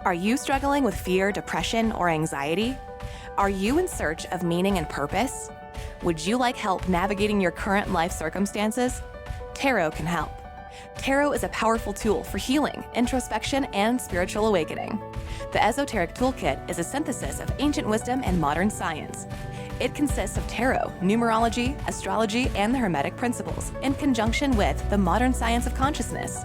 Are you struggling with fear, depression, or anxiety? Are you in search of meaning and purpose? Would you like help navigating your current life circumstances? Tarot can help. Tarot is a powerful tool for healing, introspection, and spiritual awakening. The Esoteric Toolkit is a synthesis of ancient wisdom and modern science. It consists of tarot, numerology, astrology, and the Hermetic principles in conjunction with the modern science of consciousness.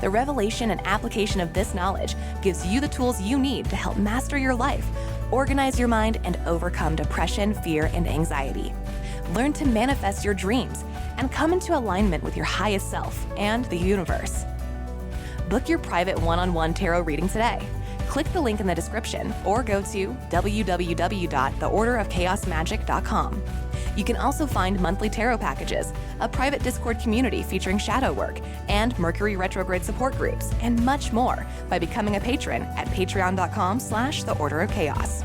The revelation and application of this knowledge gives you the tools you need to help master your life, organize your mind, and overcome depression, fear, and anxiety. Learn to manifest your dreams and come into alignment with your highest self and the universe. Book your private one-on-one tarot reading today. Click the link in the description or go to www.theorderofchaosmagic.com. You can also find monthly tarot packages, a private Discord community featuring shadow work, and Mercury retrograde support groups, and much more by becoming a patron at patreon.com/theorderofchaos.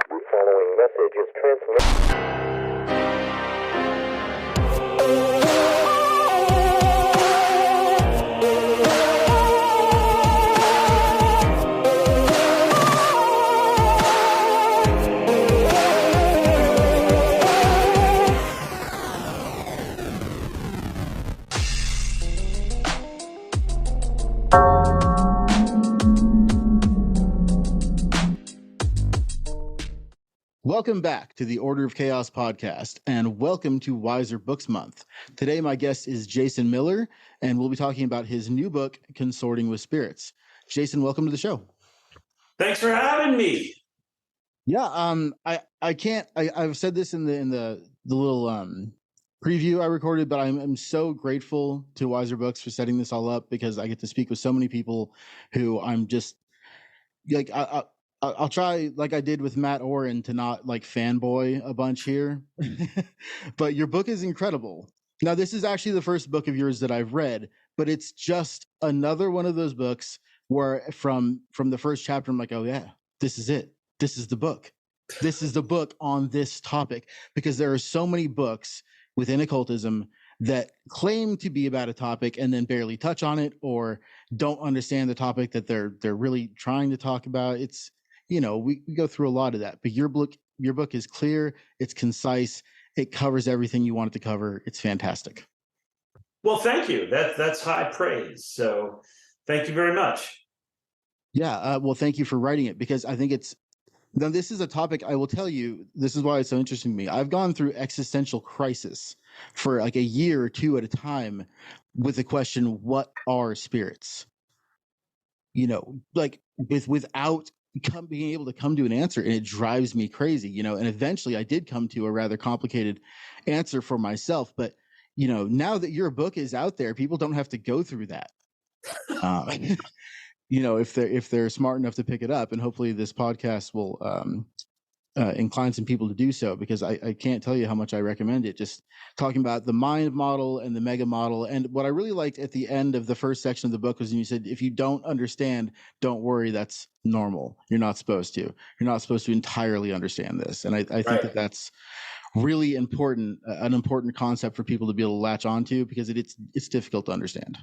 The following message is transmitted. Welcome back to the Order of Chaos podcast, and welcome to Weiser Books Month. Today, my guest is Jason Miller, and we'll be talking about his new book, Consorting with Spirits. Jason, welcome to the show. Thanks for having me. Yeah, I've said this in the little preview I recorded, but I'm so grateful to Weiser Books for setting this all up because I get to speak with so many people who I'm just like I'll try, like I did with Matt Oren, to not like fanboy a bunch here, but your book is incredible. Now, this is actually the first book of yours that I've read, but it's just another one of those books where from the first chapter, I'm like, oh yeah, this is it. This is the book. This is the book on this topic, because there are so many books within occultism that claim to be about a topic and then barely touch on it or don't understand the topic that they're really trying to talk about. It's, you know, we go through a lot of that, but your book is clear, it's concise, it covers everything you want it to cover. It's fantastic. Well, thank you. That's high praise. So thank you very much. Yeah. Well, thank you for writing it, because I think now this is a topic, I will tell you, this is why it's so interesting to me. I've gone through existential crisis for like a year or two at a time with the question, what are spirits? You know, like without being able to come to an answer, and it drives me crazy, you know. And eventually I did come to a rather complicated answer for myself, but you know, now that your book is out there, people don't have to go through that. You know, if they're smart enough to pick it up, and hopefully this podcast will incline some people to do so, because I can't tell you how much I recommend it. Just talking about the mind model and the mega model. And what I really liked at the end of the first section of the book was when you said, if you don't understand, don't worry, that's normal. You're not supposed to. You're not supposed to entirely understand this. And I think Right. that's really important, an important concept for people to be able to latch onto, because it's difficult to understand.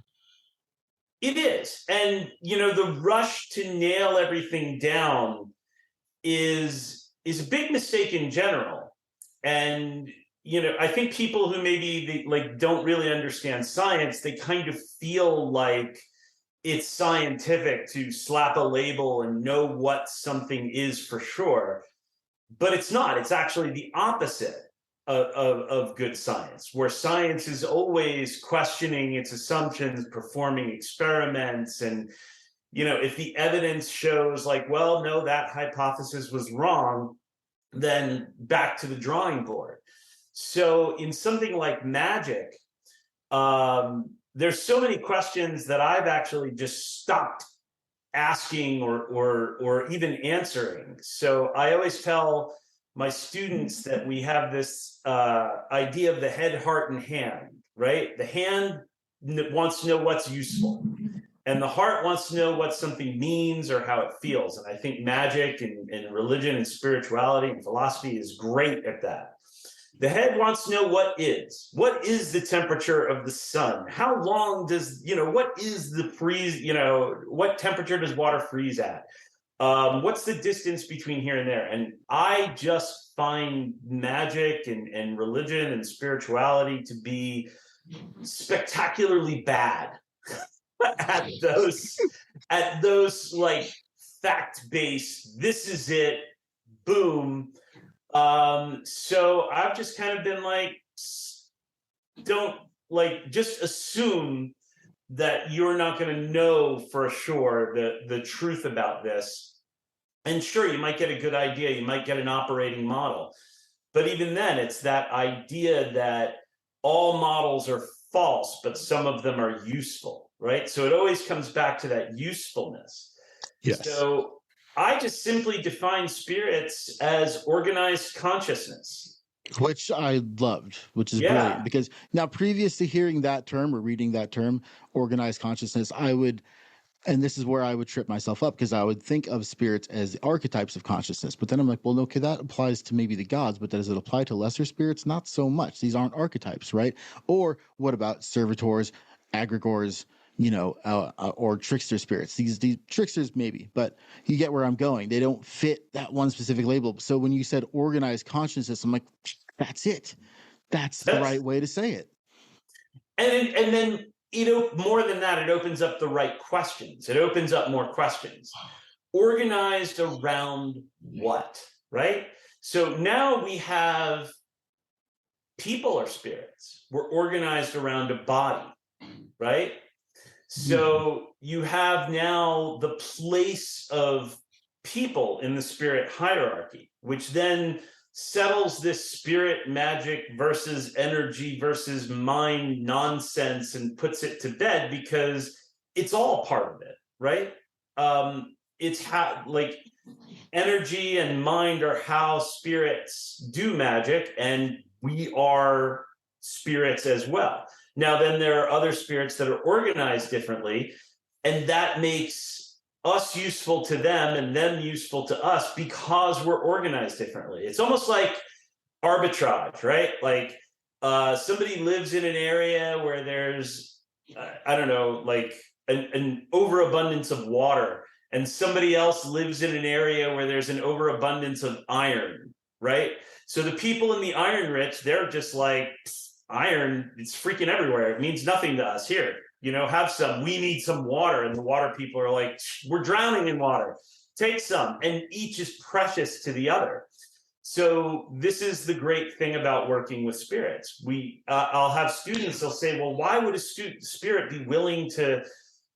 It is. And, you know, the rush to nail everything down is a big mistake in general. And, you know, I think people who maybe don't really understand science, they kind of feel like it's scientific to slap a label and know what something is for sure. But it's not. It's actually the opposite of good science, where science is always questioning its assumptions, performing experiments. And, you know, if the evidence shows like, well, no, that hypothesis was wrong, then back to the drawing board. So in something like magic, there's so many questions that I've actually just stopped asking or even answering. So I always tell my students that we have this idea of the head, heart, and hand, right? The hand wants to know what's useful. And the heart wants to know what something means or how it feels. And I think magic and religion and spirituality and philosophy is great at that. The head wants to know what is the temperature of the sun? How long does, what is the freeze, what temperature does water freeze at? What's the distance between here and there? And I just find magic and religion and spirituality to be spectacularly bad at those like fact-based, this is it, boom. So I've just kind of been like, don't just assume that you're not going to know for sure the truth about this. And sure, you might get a good idea, you might get an operating model, but even then it's that idea that all models are false, but some of them are useful, right? So it always comes back to that usefulness. Yes. So I just simply define spirits as organized consciousness. Which I loved, which is brilliant, because now previous to hearing that term or reading that term, organized consciousness, and this is where I would trip myself up, because I would think of spirits as archetypes of consciousness. But then I'm like, well, okay, that applies to maybe the gods, but does it apply to lesser spirits? Not so much. These aren't archetypes, right? Or what about servitors, aggregors, or trickster spirits? These tricksters, maybe, but you get where I'm going. They don't fit that one specific label. So when you said organized consciousness, I'm like, that's it. That's the right way to say it. And then, more than that, it opens up the right questions. It opens up more questions. Organized around what, right? So now we have people or spirits. We're organized around a body, right? So you have now the place of people in the spirit hierarchy, which then settles this spirit magic versus energy versus mind nonsense and puts it to bed, because it's all part of it, right? It's how, energy and mind are how spirits do magic, and we are spirits as well. Now, then there are other spirits that are organized differently, and that makes us useful to them and them useful to us because we're organized differently. It's almost like arbitrage, right? Somebody lives in an area where there's, an overabundance of water, and somebody else lives in an area where there's an overabundance of iron, right? So the people in the iron rich, they're just like, iron, it's freaking everywhere. It means nothing to us here. Have some. We need some water. And the water people are like, we're drowning in water. Take some. And each is precious to the other. So this is the great thing about working with spirits. I'll have students, they'll say, well, why would a spirit be willing to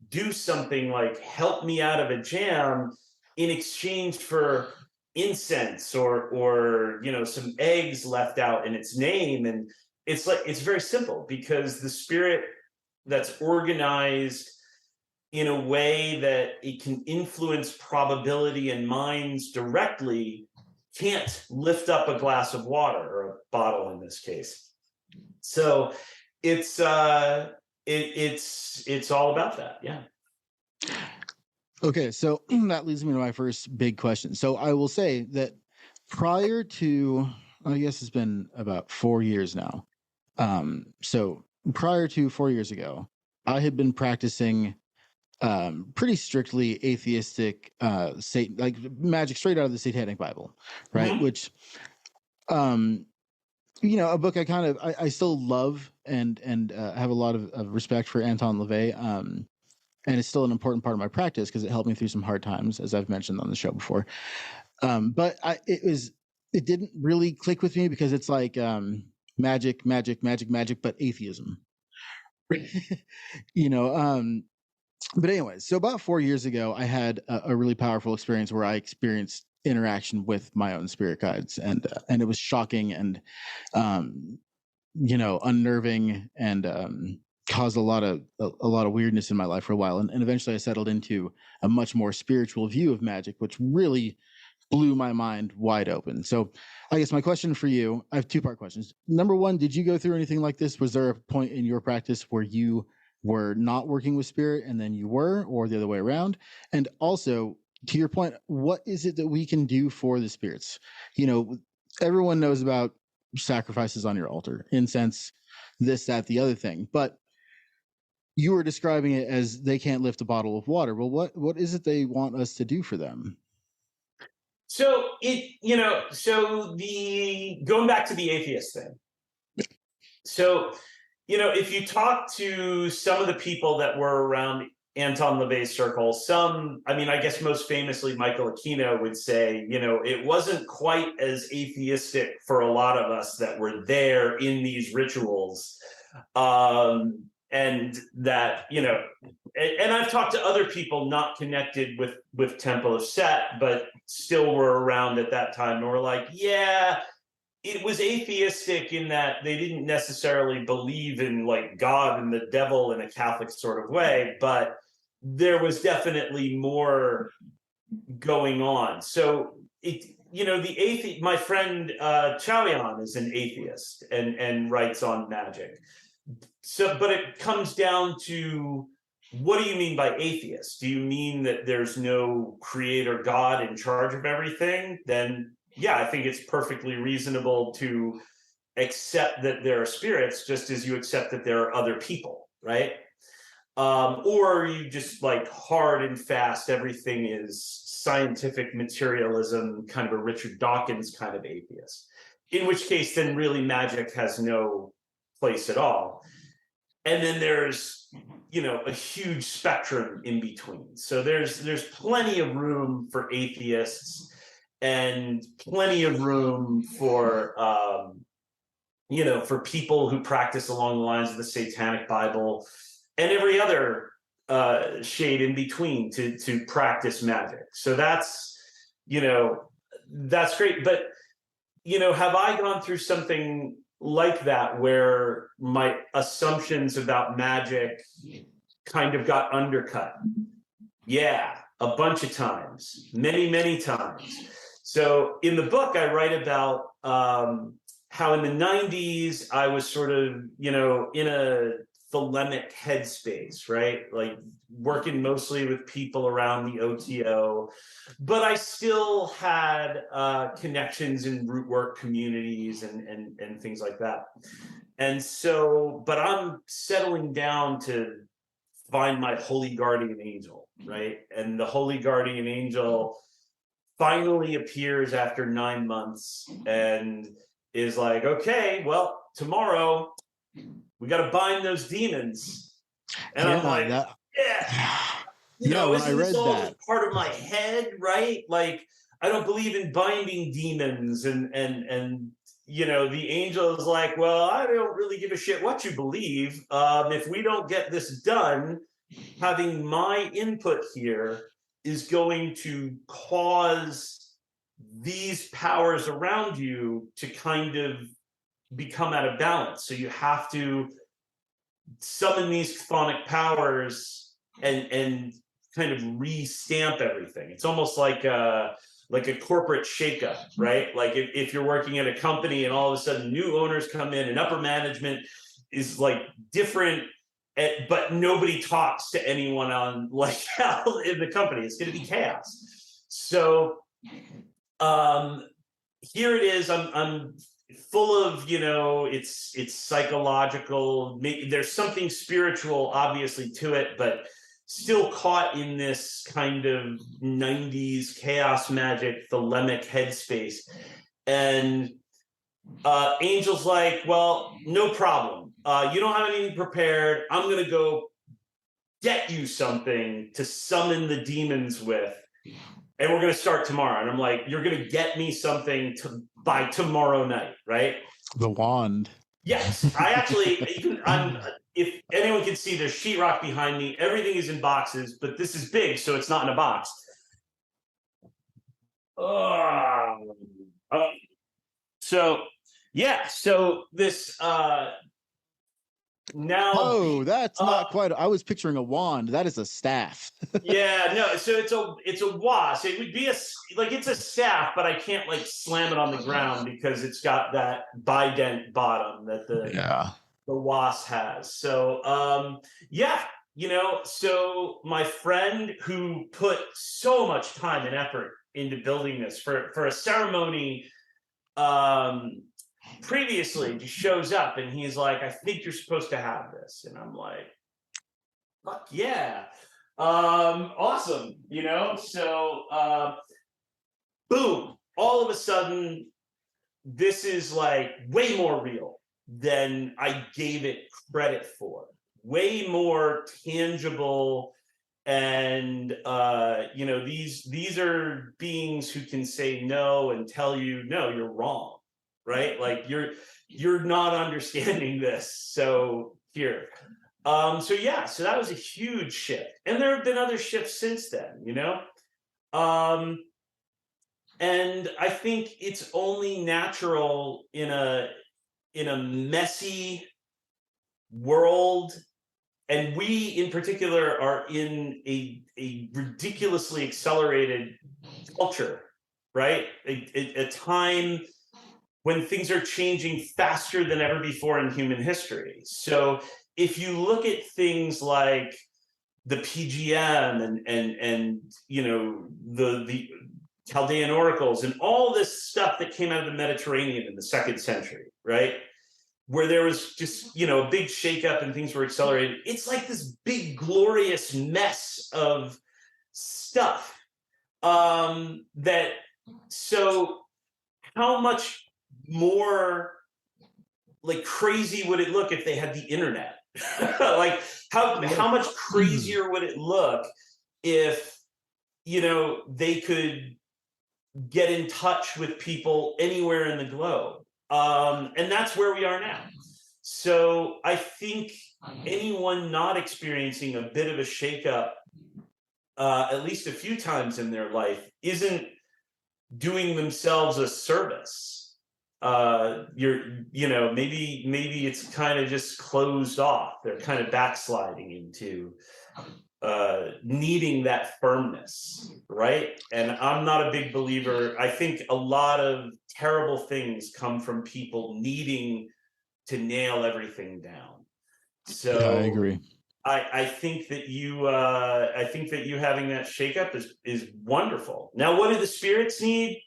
do something like help me out of a jam in exchange for incense or some eggs left out in its name? And it's very simple, because the spirit that's organized in a way that it can influence probability and minds directly can't lift up a glass of water, or a bottle in this case. So it's all about that. Yeah. Okay, so that leads me to my first big question. So I will say that prior to, I guess it's been about 4 years now. So prior to 4 years ago, I had been practicing pretty strictly atheistic Satan, like magic straight out of the Satanic Bible, right? Mm-hmm. Which, a book I still love and have a lot of respect for Anton LaVey. And it's still an important part of my practice because it helped me through some hard times, as I've mentioned on the show before. But it didn't really click with me, because it's like magic, but atheism. But anyways, so about 4 years ago, I had a really powerful experience where I experienced interaction with my own spirit guides, and it was shocking and unnerving, and caused a lot of weirdness in my life for a while, and eventually I settled into a much more spiritual view of magic, which really blew my mind wide open. So I guess my question for you, I have 2-part questions. Number one, did you go through anything like this? Was there a point in your practice where you were not working with spirit and then you were, or the other way around? And also, to your point, what is it that we can do for the spirits? You know, everyone knows about sacrifices on your altar, incense, this, that, the other thing. But you were describing it as they can't lift a bottle of water. Well, what is it they want us to do for them? So the going back to the atheist thing. So, if you talk to some of the people that were around Anton LaVey's circle, I guess most famously Michael Aquino would say, it wasn't quite as atheistic for a lot of us that were there in these rituals. And that, and I've talked to other people not connected with Temple of Set, but still were around at that time, and were like, yeah, it was atheistic in that they didn't necessarily believe in like God and the devil in a Catholic sort of way, but there was definitely more going on. So my friend Chaoyan is an atheist and writes on magic. So, but it comes down to, what do you mean by atheist? Do you mean that there's no creator God in charge of everything? Then, yeah, I think it's perfectly reasonable to accept that there are spirits, just as you accept that there are other people, right? Or you just like hard and fast, everything is scientific materialism, kind of a Richard Dawkins kind of atheist, in which case then really magic has no place at all. And then there's, a huge spectrum in between. So there's plenty of room for atheists and plenty of room for, for people who practice along the lines of the Satanic Bible and every other shade in between to practice magic. So that's great. But, have I gone through something like that where my assumptions about magic kind of got undercut? Yeah, a bunch of times, many times. So in the book, I write about how in the 90s, I was sort of, in a thelemic headspace, right? Like working mostly with people around the OTO, but I still had connections in root work communities and things like that. And so, but I'm settling down to find my holy guardian angel, right? And the holy guardian angel finally appears after 9 months and is like, okay, well, tomorrow we got to bind those demons. And I'm like, when I read all that, part of my head, right? Like, I don't believe in binding demons. And the angel is like, well, I don't really give a shit what you believe. If we don't get this done, having my input here is going to cause these powers around you to kind of become out of balance. So you have to summon these chthonic powers and kind of re-stamp everything. It's almost like a corporate shakeup, right? Like if you're working at a company and all of a sudden new owners come in and upper management is like different, but nobody talks to anyone on like in the company. It's going to be chaos. So here it is. I'm full of, it's psychological. There's something spiritual, obviously, to it, but still caught in this kind of 90s chaos magic, thelemic headspace. And Angel's like, well, no problem. You don't have anything prepared. I'm going to go get you something to summon the demons with. And we're going to start tomorrow. And I'm like, you're going to get me something by tomorrow night, right? The wand. Yes. I actually, if anyone can see, there's sheetrock behind me. Everything is in boxes, but this is big, so it's not in a box. So this now. Oh, that's not quite. I was picturing a wand. That is a staff. Yeah, no. So it's a wasp. It would be it's a staff, but I can't slam it on the ground because it's got that bident bottom that the WAS has. So yeah, so my friend who put so much time and effort into building this for a ceremony previously just shows up and he's like, I think you're supposed to have this. And I'm like, fuck yeah. Awesome, so boom, all of a sudden this is like way more real than I gave it credit for, way more tangible. And these are beings who can say no and tell you, no, you're wrong, right? Like you're not understanding this, so here. So that was a huge shift, and there have been other shifts since then, and I think it's only natural in a messy world, and we in particular are in a ridiculously accelerated culture, right? A time when things are changing faster than ever before in human history. So if you look at things like the PGM and the Chaldean oracles and all this stuff that came out of the Mediterranean in the 2nd century, right? Where there was just, a big shakeup and things were accelerated. It's like this big, glorious mess of stuff. So how much more like crazy would it look if they had the internet? Like how much crazier would it look if, they could get in touch with people anywhere in the globe? And that's where we are now. So I think anyone not experiencing a bit of a shakeup, at least a few times in their life, isn't doing themselves a service. Maybe it's kind of just closed off. They're kind of backsliding into needing that firmness, right? And I'm not a big believer. I think a lot of terrible things come from people needing to nail everything down. So yeah, I agree. I think that you having that shakeup is wonderful. Now, what do the spirits need?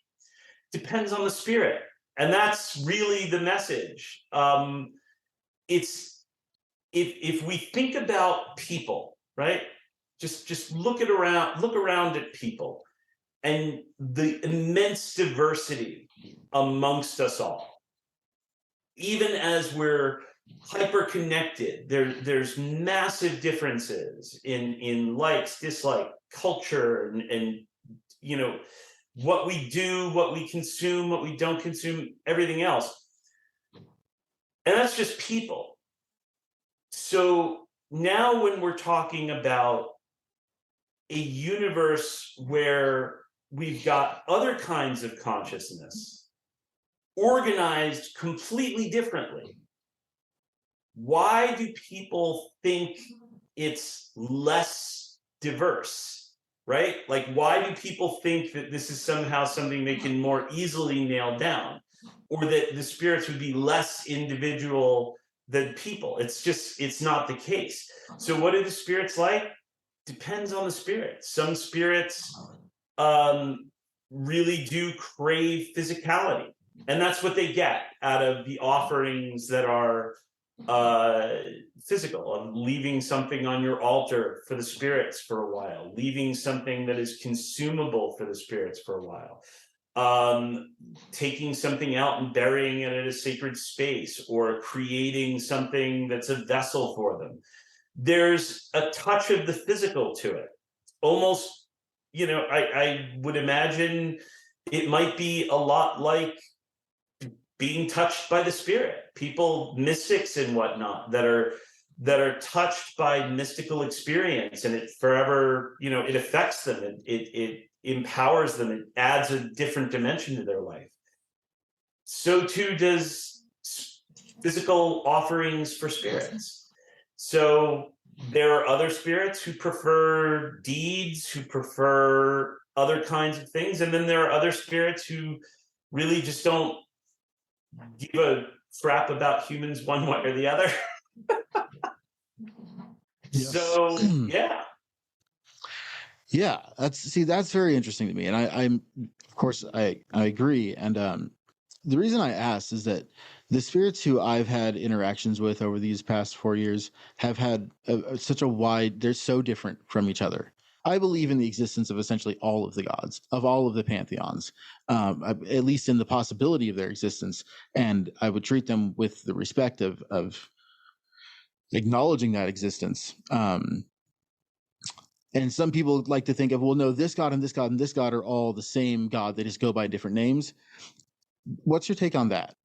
Depends on the spirit, and that's really the message. It's if we think about people, right? Just look around at people and the immense diversity amongst us all. Even as we're hyper connected, there's massive differences in likes, dislike, culture, and what we do, what we consume, what we don't consume, everything else. And that's just people. So now when we're talking about a universe where we've got other kinds of consciousness organized completely differently, why do people think it's less diverse, right? Like, why do people think that this is somehow something they can more easily nail down, or that the spirits would be less individual than people? It's not the case. So what are the spirits like? Depends on the spirit. Some spirits really do crave physicality, and that's what they get out of the offerings that are physical, of leaving something on your altar for the spirits for a while, leaving something that is consumable for the spirits for a while, taking something out and burying it at a sacred space, or creating something that's a vessel for them. There's a touch of the physical to it. Almost, I would imagine it might be a lot like being touched by the spirit. People, mystics and whatnot, that are touched by mystical experience, and it forever, it affects them. It empowers them. It adds a different dimension to their life. So too does physical offerings for spirits. So there are other spirits who prefer deeds, who prefer other kinds of things. And then there are other spirits who really just don't give a crap about humans one way or the other. Yes. So yeah. Yeah, that's very interesting to me, and I'm of course I agree. And the reason I asked is that the spirits who I've had interactions with over these past 4 years have had such a wide. They're so different from each other. I believe in the existence of essentially all of the gods, of all of the pantheons, at least in the possibility of their existence, and I would treat them with the respect of acknowledging that existence. And some people like to think of, well, no, this god and this god and this god are all the same god. They just go by different names. What's your take on that?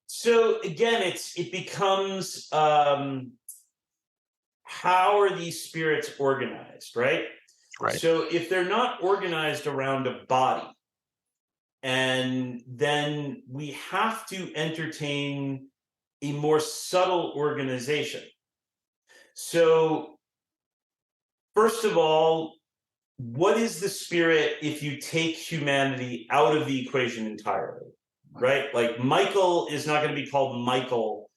So again, it becomes how are these spirits organized, right? Right. So if they're not organized around a body, and then we have to entertain a more subtle organization. So first of all, what is the spirit if you take humanity out of the equation entirely, right? Like Michael is not going to be called Michael.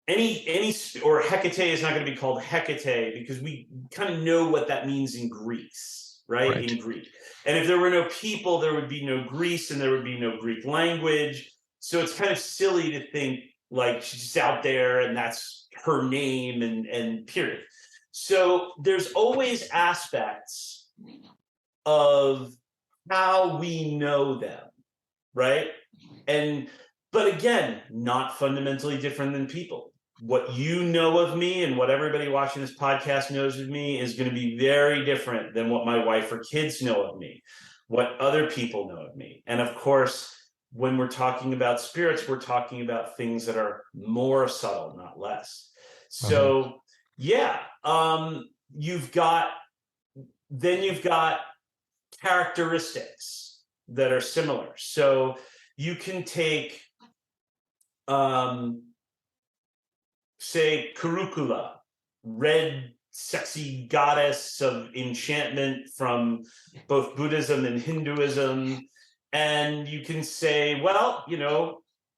Or Hecate is not going to be called Hecate, because we kind of know what that means in Greece, right? In Greek. And if there were no people, there would be no Greece and there would be no Greek language. So it's kind of silly to think like she's just out there and that's her name and period. So there's always aspects of how we know them, right? But again, not fundamentally different than people. What you know of me and what everybody watching this podcast knows of me is going to be very different than what my wife or kids know of me, what other people know of me. And of course, when we're talking about spirits, we're talking about things that are more subtle, not less. So yeah, you've got characteristics that are similar. So you can take say Curricula, red sexy goddess of enchantment from both Buddhism and Hinduism, and you can say, well,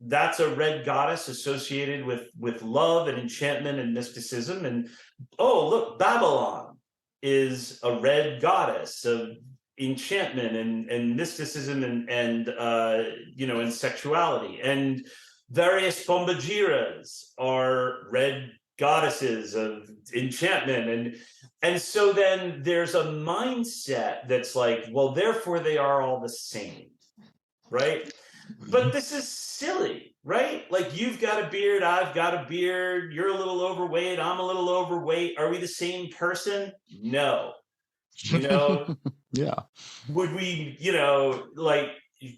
that's a red goddess associated with love and enchantment and mysticism. And oh, look, Babylon is a red goddess of enchantment and mysticism and sexuality. And various Bombagiras are red goddesses of enchantment. And so then there's a mindset that's like, well, therefore they are all the same, right? But this is silly, right? Like, you've got a beard, I've got a beard, you're a little overweight, I'm a little overweight. Are we the same person? No. Yeah. Would we,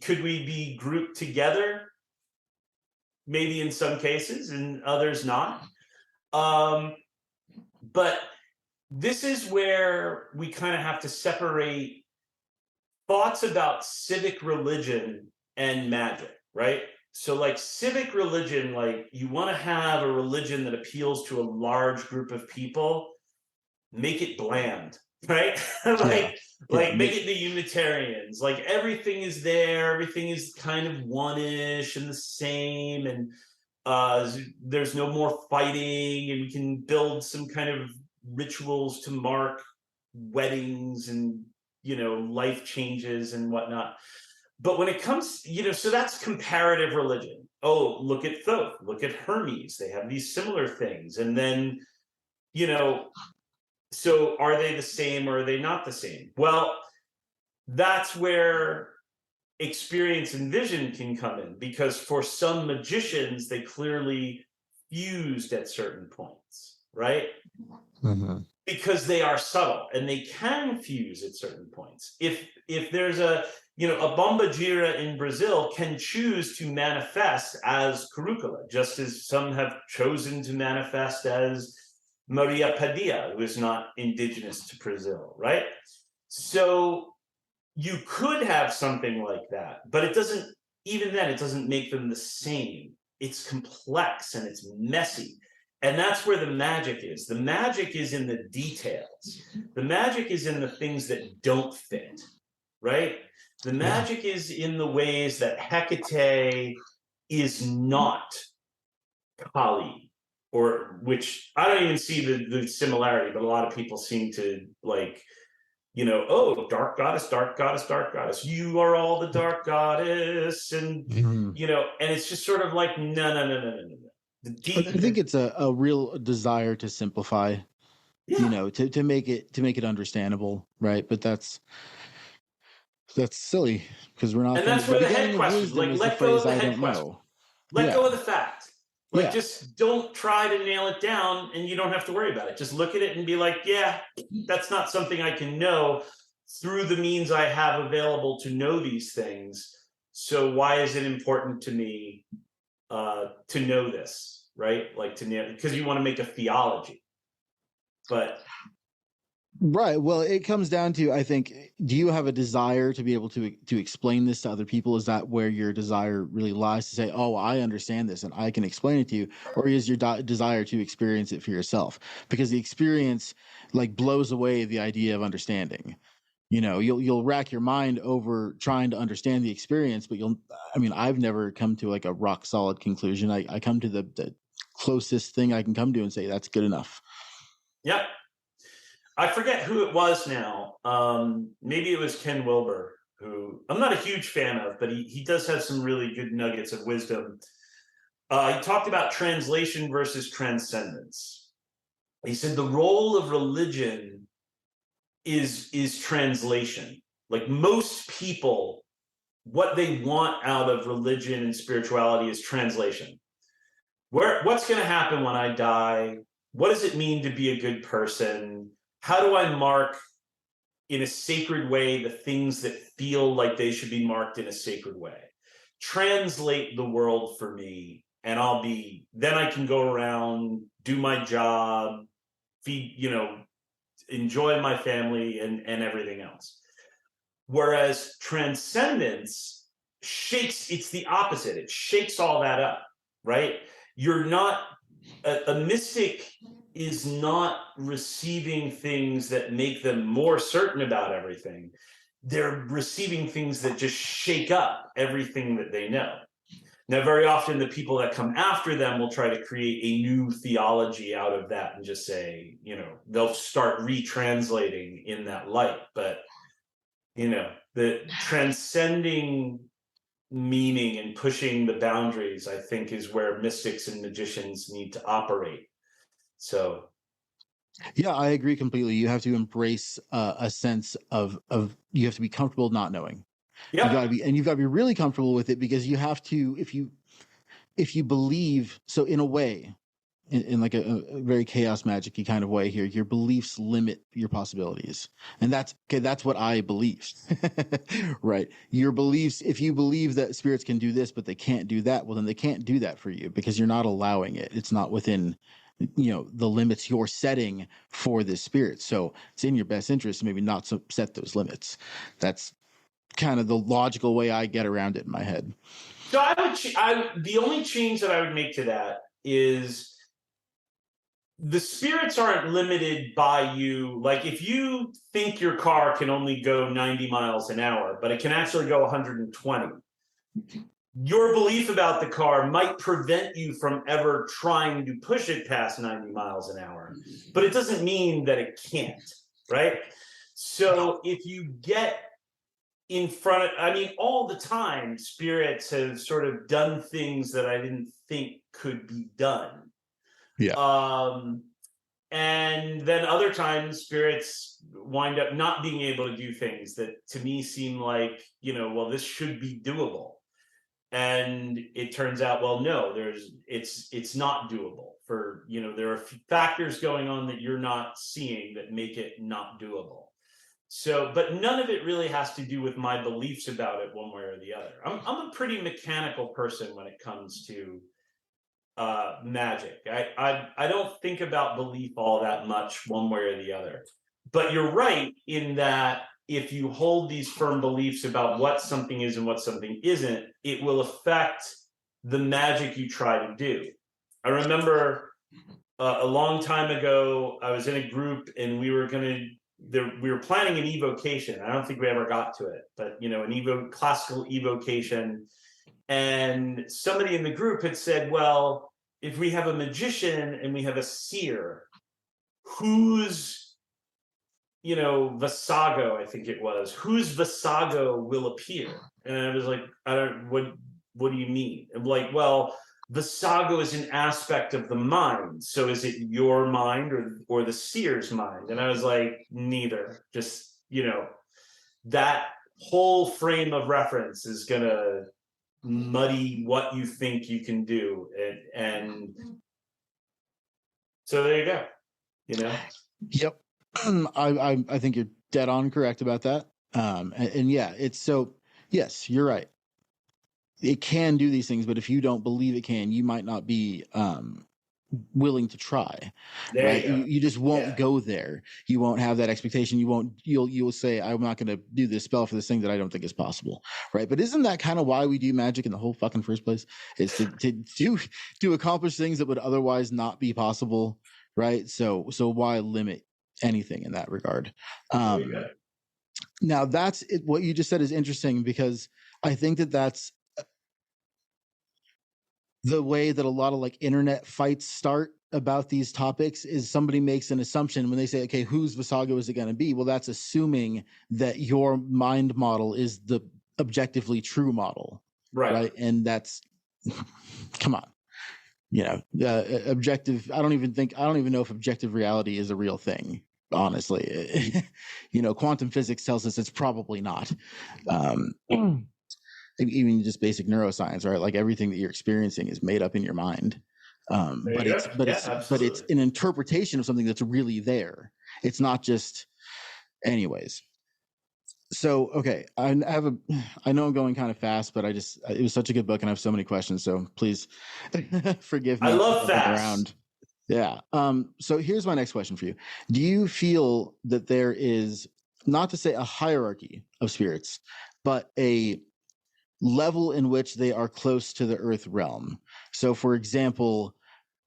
could we be grouped together? Maybe in some cases, and others not. But this is where we kind of have to separate thoughts about civic religion and magic, right? So like civic religion, like you want to have a religion that appeals to a large group of people, make it bland, right? Make it the Unitarians. Like everything is there, everything is kind of one-ish and the same, and there's no more fighting, and we can build some kind of rituals to mark weddings and life changes and whatnot. But when it comes, so that's comparative religion. Oh, look at Thoth, look at Hermes. They have these similar things. And then, so are they the same or are they not the same? Well, that's where experience and vision can come in, because for some magicians, they clearly fused at certain points, right? Because they are subtle and they can fuse at certain points. If there's a Bombagira in Brazil can choose to manifest as Curricula, just as some have chosen to manifest as Maria Padilla, who is not indigenous to Brazil, right? So you could have something like that, but it doesn't make them the same. It's complex and it's messy. And that's where the magic is. The magic is in the details. The magic is in the things that don't fit, right? The magic is in the ways that Hecate is not Kali, or which I don't even see the similarity, but a lot of people seem to like, oh, dark goddess, dark goddess, dark goddess. You are all the dark goddess. And, and it's just sort of like, no. I think it's a real desire to simplify, to make it understandable, right? But that's silly, because we're not. And that's where the head question, like, let go of the head question. Let go of the fact. Like, just don't try to nail it down, and you don't have to worry about it. Just look at it and be like, yeah, that's not something I can know through the means I have available to know these things. So why is it important to me to know this, right? Like, to nail, because you want to make a theology. But right. Well, it comes down to, I think, do you have a desire to be able to explain this to other people? Is that where your desire really lies, to say, oh, I understand this and I can explain it to you? Or is your desire to experience it for yourself? Because the experience like blows away the idea of understanding. You'll rack your mind over trying to understand the experience, but I've never come to like a rock solid conclusion. I come to the closest thing I can come to and say that's good enough. Yep. I forget who it was now. Maybe it was Ken Wilber, who I'm not a huge fan of, but he does have some really good nuggets of wisdom. He talked about translation versus transcendence. He said the role of religion is translation. Like, most people, what they want out of religion and spirituality is translation. What's going to happen when I die? What does it mean to be a good person? How do I mark in a sacred way the things that feel like they should be marked in a sacred way? Translate the world for me, and then I can go around, do my job, feed, enjoy my family and everything else. Whereas transcendence it's the opposite. It shakes all that up, right? You're not, a mystic is not receiving things that make them more certain about everything. They're receiving things that just shake up everything that they know. Now, very often the people that come after them will try to create a new theology out of that and just say, they'll start retranslating in that light. But, the transcending meaning and pushing the boundaries, I think, is where mystics and magicians need to operate. So, yeah, I agree completely. You have to embrace a sense of you have to be comfortable not knowing. yeah, You've got to be really comfortable with it, because you have to, if you believe, so in a way, in like a very chaos magic-y kind of way here, your beliefs limit your possibilities. And that's what I believe. Right. Your beliefs, if you believe that spirits can do this, but they can't do that, well, then they can't do that for you, because you're not allowing it. It's not within, the limits you're setting for this spirit. So it's in your best interest to maybe not set those limits. That's kind of the logical way I get around it in my head. So the only change that I would make to that is the spirits aren't limited by you. Like, if you think your car can only go 90 miles an hour, but it can actually go 120, your belief about the car might prevent you from ever trying to push it past 90 miles an hour, but it doesn't mean that it can't, right? So if you get in front of, all the time, spirits have sort of done things that I didn't think could be done. Yeah. And then other times spirits wind up not being able to do things that to me seem like, well, this should be doable. And it turns out, well, no, it's not doable for, there are factors going on that you're not seeing that make it not doable. So, but none of it really has to do with my beliefs about it one way or the other. I'm a pretty mechanical person when it comes to magic. I don't think about belief all that much one way or the other. But you're right in that if you hold these firm beliefs about what something is and what something isn't, it will affect the magic you try to do. I remember a long time ago, I was in a group and we were planning an evocation. I don't think we ever got to it, but an classical evocation. And somebody in the group had said, well, if we have a magician and we have a seer, whose, Visago, I think it was, whose Visago will appear? And I was like, what do you mean? I'm like, well, Visago is an aspect of the mind. So is it your mind or the seer's mind? And I was like, neither. Just, that whole frame of reference is going to muddy what you think you can do. And so there you go, Yep. I think you're dead on correct about that. And yeah, it's so, yes, you're right. It can do these things, but if you don't believe it can, you might not be willing to try. there right? you go. You just won't go there. You won't have that expectation. You'll say, I'm not going to do this spell for this thing that I don't think is possible. Right. But isn't that kind of why we do magic in the whole fucking first place? Is to accomplish things that would otherwise not be possible. Right. So why limit anything in that regard? Now that's it. What you just said is interesting, because I think that's the way that a lot of like internet fights start about these topics. Is somebody makes an assumption when they say, okay, whose Visago is it going to be? Well, that's assuming that your mind model is the objectively true model. Right. And that's, come on, objective. I don't even know if objective reality is a real thing, honestly. Quantum physics tells us it's probably not. Even just basic neuroscience, right? Like everything that you're experiencing is made up in your mind. But it's an interpretation of something that's really there. It's not just, anyways. So, okay. I know I'm going kind of fast, but it was such a good book and I have so many questions. So please forgive me. I love fast. Yeah. So here's my next question for you. Do you feel that there is, not to say a hierarchy of spirits, but a level in which they are close to the earth realm? So for example,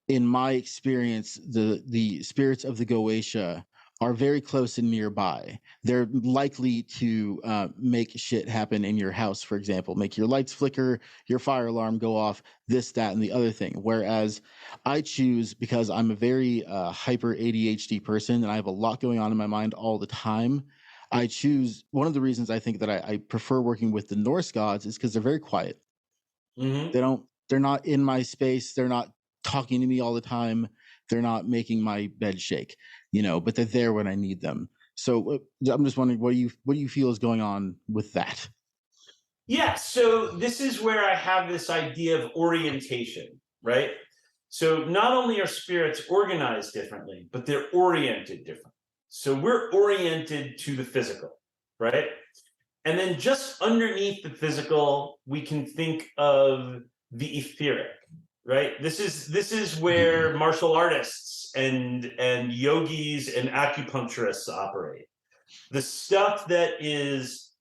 in my experience, the spirits of the Goetia are very close and nearby. They're likely to make shit happen in your house, for example, make your lights flicker, your fire alarm go off, this, that, and the other thing. Whereas I choose, because I'm a very hyper ADHD person and I have a lot going on in my mind all the time, I choose, one of the reasons I think that I prefer working with the Norse gods is because they're very quiet. Mm-hmm. They're not in my space. They're not talking to me all the time. They're not making my bed shake, but they're there when I need them. So I'm just wondering, what do you feel is going on with that? Yeah. So this is where I have this idea of orientation, right? So not only are spirits organized differently, but they're oriented differently. So we're oriented to the physical, right? And then just underneath the physical, we can think of the etheric, right? This is where martial artists and yogis and acupuncturists operate. The stuff that is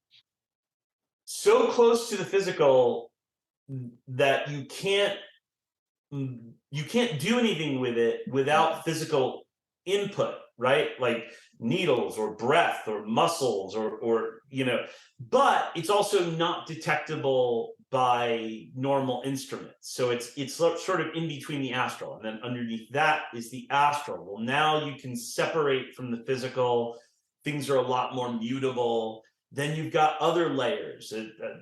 so close to the physical that you can't do anything with it without physical input, right? Like needles or breath or muscles or but it's also not detectable by normal instruments. So it's sort of in between the astral, and then underneath that is the astral. Well, now you can separate from the physical. Things are a lot more mutable. Then you've got other layers,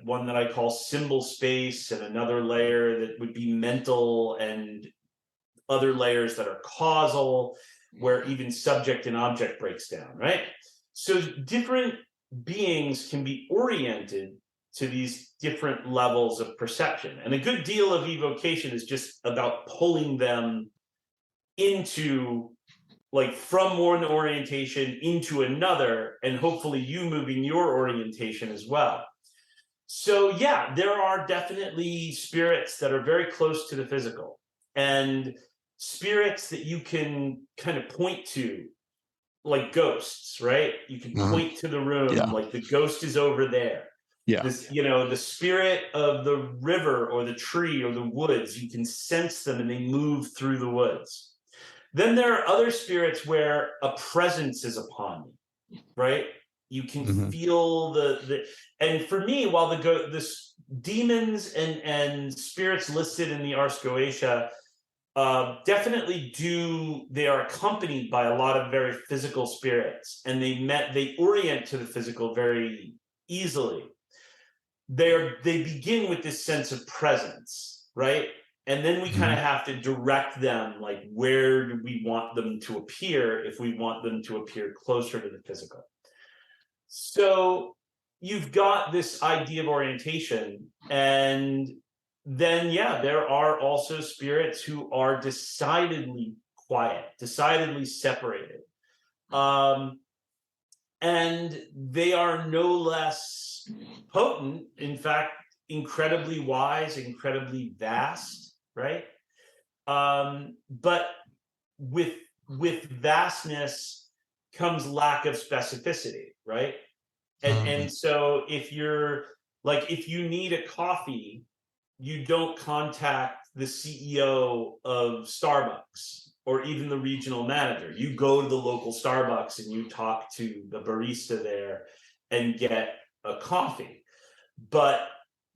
one that I call symbol space, and another layer that would be mental, and other layers that are causal, where even subject and object breaks down, right? So different beings can be oriented to these different levels of perception. And a good deal of evocation is just about pulling them into, like, from one orientation into another, and hopefully you moving your orientation as well. So yeah, there are definitely spirits that are very close to the physical, and spirits that you can kind of point to, like ghosts, right? You can point to the room, like the ghost is over there. Yeah. The spirit of the river or the tree or the woods, you can sense them and they move through the woods. Then there are other spirits where a presence is upon you, right? You can feel and for me, while the demons and spirits listed in the Ars Goetia definitely they are accompanied by a lot of very physical spirits, and they orient to the physical very easily. They begin with this sense of presence, right? And then we kind of have to direct them, like, where do we want them to appear if we want them to appear closer to the physical. So you've got this idea of orientation, and then, yeah, there are also spirits who are decidedly quiet, decidedly separated. And they are no less potent, in fact, incredibly wise, incredibly vast, right? But with vastness comes lack of specificity, right? And so if you need a coffee, you don't contact the CEO of Starbucks or even the regional manager. You go to the local Starbucks and you talk to the barista there and get a coffee. But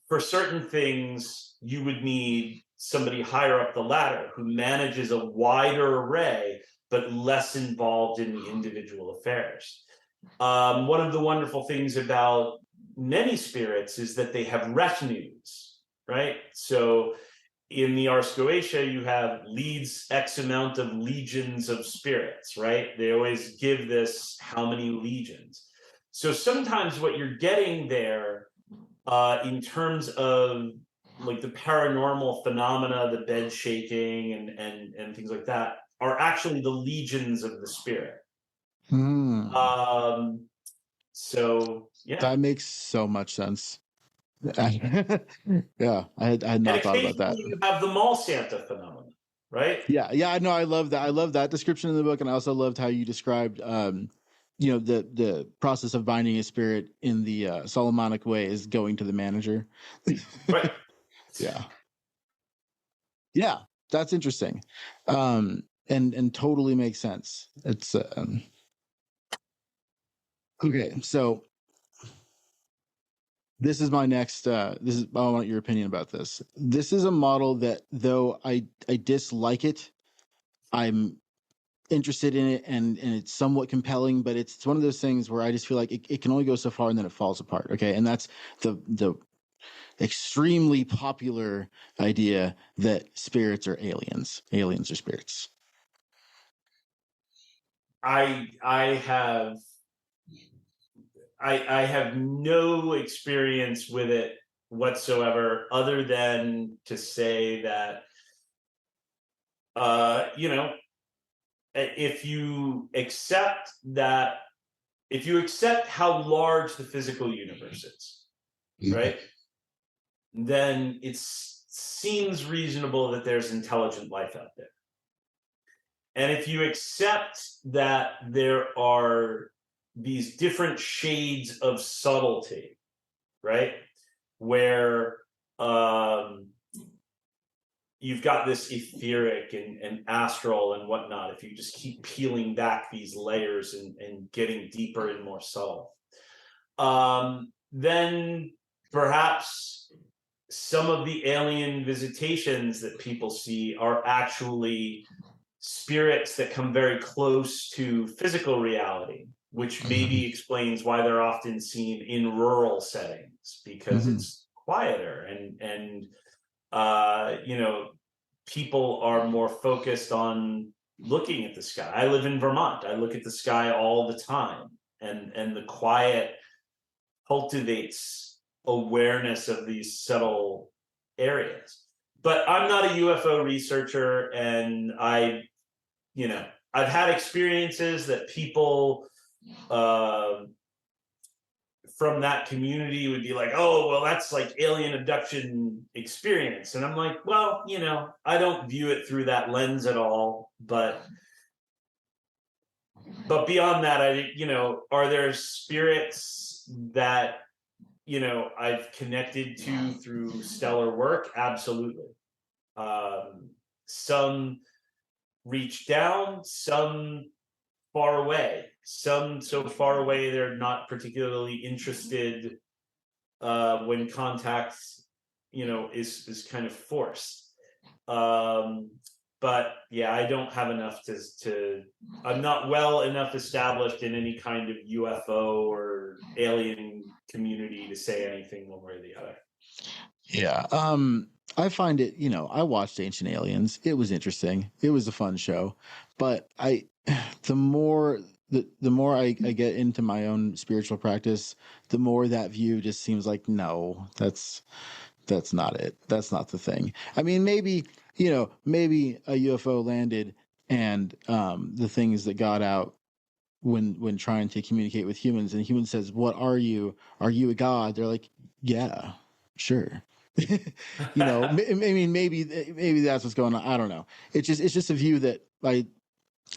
for certain things, you would need somebody higher up the ladder who manages a wider array, but less involved in the individual affairs. One of the wonderful things about many spirits is that they have retinues, right? So in the Ars Goetia, you have leads X amount of legions of spirits, right? They always give this how many legions. So sometimes what you're getting there in terms of like the paranormal phenomena, the bed shaking and things like that, are actually the legions of the spirit. So yeah, that makes so much sense. Yeah, I had not thought about that. You have the mall Santa phenomenon, right? Yeah, no, I love that. I love that description in the book, and I also loved how you described, the process of binding a spirit in the Solomonic way is going to the manager. Right. Yeah, that's interesting, and totally makes sense. It's okay. So this is my next. I want your opinion about this. This is a model that, though I dislike it, I'm interested in it, and it's somewhat compelling, but it's one of those things where I just feel like it can only go so far and then it falls apart. Okay. And that's the extremely popular idea that spirits are aliens are spirits. I have no experience with it whatsoever, other than to say that if you accept how large the physical universe is, right, then it seems reasonable that there's intelligent life out there. And if you accept that there are these different shades of subtlety, right, where you've got this etheric and astral and whatnot, if you just keep peeling back these layers and getting deeper and more subtle, then perhaps some of the alien visitations that people see are actually spirits that come very close to physical reality, which maybe explains why they're often seen in rural settings, because it's quieter and people are more focused on looking at the sky. I live in Vermont. I look at the sky all the time, and the quiet cultivates awareness of these subtle areas. But I'm not a UFO researcher, and I've had experiences that people from that community would be like, oh, well, that's like alien abduction experience. And I'm like, well, I don't view it through that lens at all. But beyond that, are there spirits that, I've connected to through stellar work? Absolutely. Some reach down, some far away, some so far away they're not particularly interested when contact is kind of forced. But yeah, I don't have enough to I'm not well enough established in any kind of UFO or alien community to say anything one way or the other. Yeah. I find it, I watched Ancient Aliens. It was interesting. It was a fun show. But the more I get into my own spiritual practice, the more that view just seems like, no, that's not it. That's not the thing. I mean, maybe a UFO landed and the things that got out when trying to communicate with humans, and humans says, "What are you? Are you a god?" They're like, "Yeah, sure." I mean, maybe that's what's going on. I don't know. It's just a view that, like,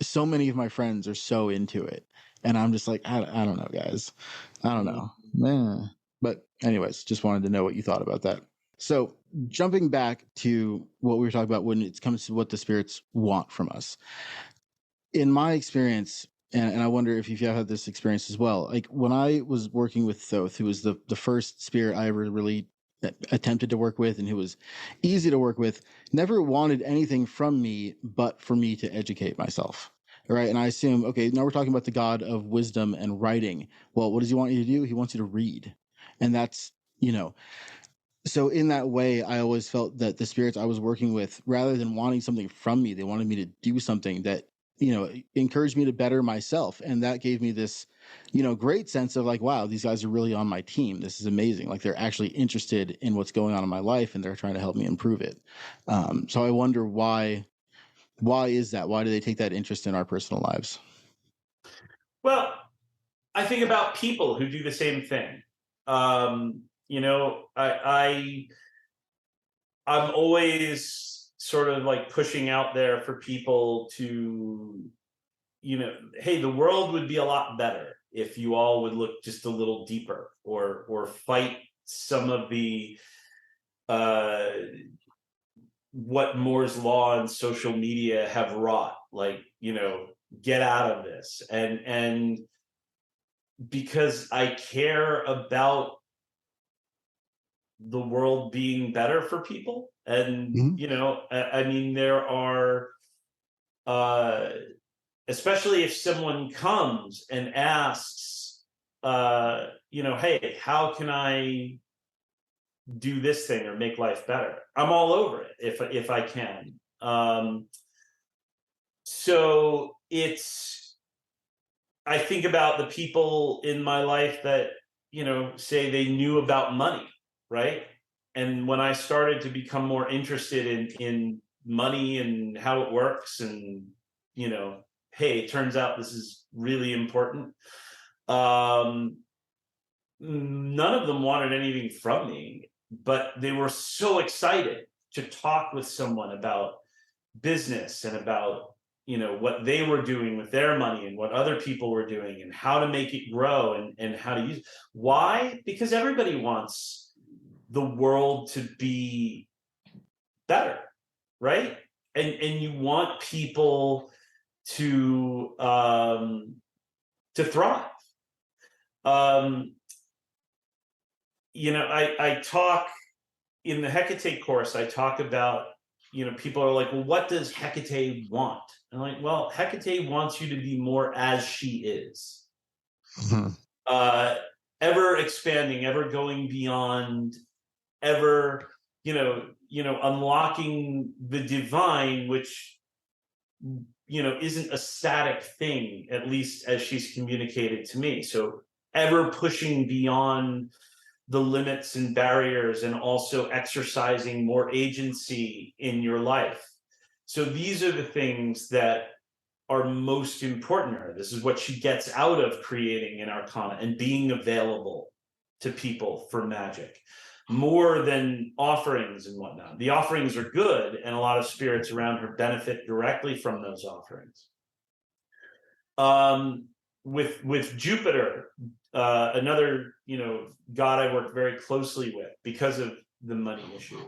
so many of my friends are so into it, and I'm just like, I don't know, guys. I don't know, man. But anyways, just wanted to know what you thought about that. So jumping back to what we were talking about when it comes to what the spirits want from us, in my experience, and I wonder if you've had this experience as well. Like when I was working with Thoth, who was the first spirit I ever really attempted to work with, and who was easy to work with, never wanted anything from me but for me to educate myself. Right. And I assume, okay, now we're talking about the god of wisdom and writing. Well, what does he want you to do? He wants you to read. And that's, so in that way, I always felt that the spirits I was working with, rather than wanting something from me, they wanted me to do something that, encouraged me to better myself. And that gave me this, great sense of like, wow, these guys are really on my team. This is amazing. Like they're actually interested in what's going on in my life and they're trying to help me improve it. So I wonder why is that? Why do they take that interest in our personal lives? Well, I think about people who do the same thing. I'm always sort of like pushing out there for people to, hey, the world would be a lot better if you all would look just a little deeper, or fight some of the what Moore's law and social media have wrought. Like, get out of this. And because I care about the world being better for people. And, I mean, there are, especially if someone comes and asks, hey, how can I do this thing or make life better? I'm all over it if I can. So I think about the people in my life that, say they knew about money, right? And when I started to become more interested in money and how it works, and, hey, it turns out this is really important. None of them wanted anything from me, but they were so excited to talk with someone about business and about, what they were doing with their money and what other people were doing and how to make it grow and how to use. Why? Because everybody wants the world to be better, right? And you want people to thrive. I talk in the Hecate course, I talk about, people are like, well, what does Hecate want? And I'm like, well, Hecate wants you to be more as she is. Mm-hmm. Ever expanding, ever going beyond, ever, unlocking the divine, which, isn't a static thing, at least as she's communicated to me. So ever pushing beyond the limits and barriers, and also exercising more agency in your life. So these are the things that are most important to her. This is what she gets out of creating an arcana and being available to people for magic, more than offerings and whatnot. The offerings are good, and a lot of spirits around her benefit directly from those offerings. With Jupiter, another, god I worked very closely with because of the money issue.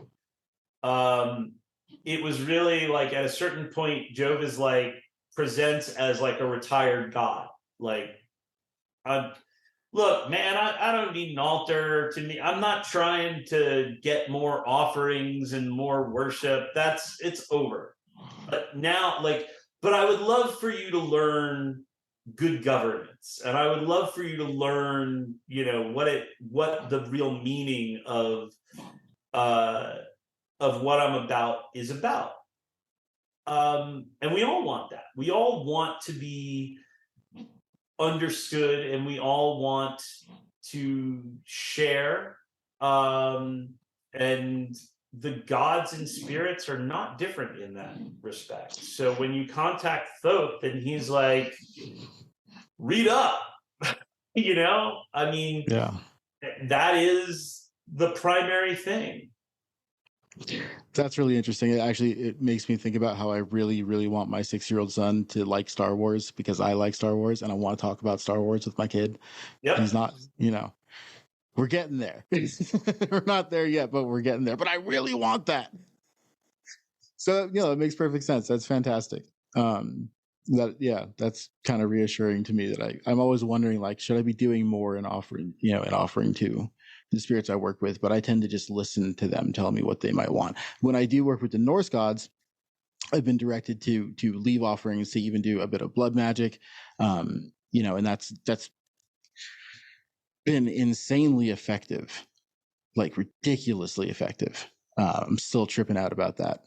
It was really like at a certain point, Jove is like presents as like a retired god. Like, Look, man, I don't need an altar. To me, I'm not trying to get more offerings and more worship. It's over. But now, like, but I would love for you to learn good governance, and I would love for you to learn, what the real meaning uh of what I'm about is about. And we all want that. We all want to be understood, and we all want to share. And the gods and spirits are not different in that respect. So when you contact Thoth and he's like, read up, I mean, Yeah. that is the primary thing. That's really interesting. It makes me think about how I really, really want my 6-year-old son to like Star Wars, because I like Star Wars and I want to talk about Star Wars with my kid. Yep. He's not, we're getting there. We're not there yet, but we're getting there. But I really want that. So, it makes perfect sense. That's fantastic. That's kind of reassuring to me, that I'm always wondering, like, should I be doing more in offering to the spirits I work with? But I tend to just listen to them tell me what they might want. When I do work with the Norse gods, I've been directed to leave offerings, to even do a bit of blood magic, and that's been insanely effective, like ridiculously effective. I'm still tripping out about that.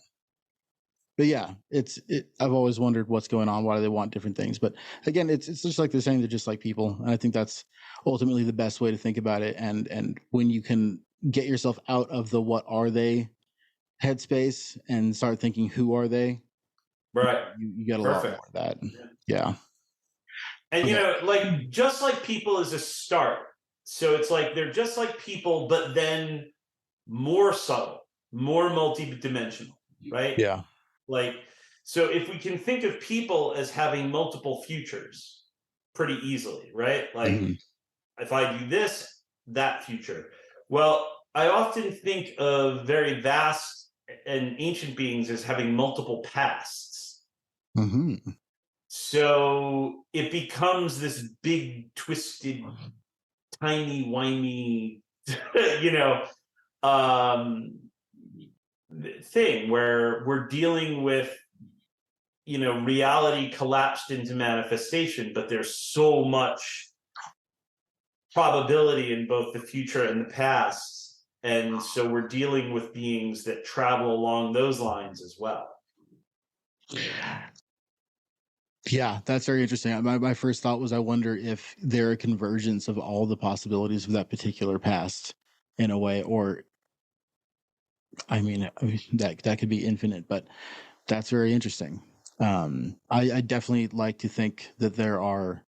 But yeah, I've always wondered what's going on. Why do they want different things? But again, it's just like they're saying, they're just like people. And I think that's ultimately the best way to think about it. And when you can get yourself out of the what are they headspace and start thinking who are they, right? You get a Perfect. lot more of that. Yeah. And Okay. like, just like people is a start. So it's like they're just like people, but then more subtle, more multidimensional, right? Yeah. Like, so if we can think of people as having multiple futures pretty easily, right? Like, if I do this, that future. Well, I often think of very vast and ancient beings as having multiple pasts. So it becomes this big, twisted, tiny, whiny, thing where we're dealing with, reality collapsed into manifestation, but there's so much probability in both the future and the past. And so we're dealing with beings that travel along those lines as well. Yeah, that's very interesting. My first thought was, I wonder if there are convergence of all the possibilities of that particular past in a way, or I mean that could be infinite, but that's very interesting. I definitely like to think that there are.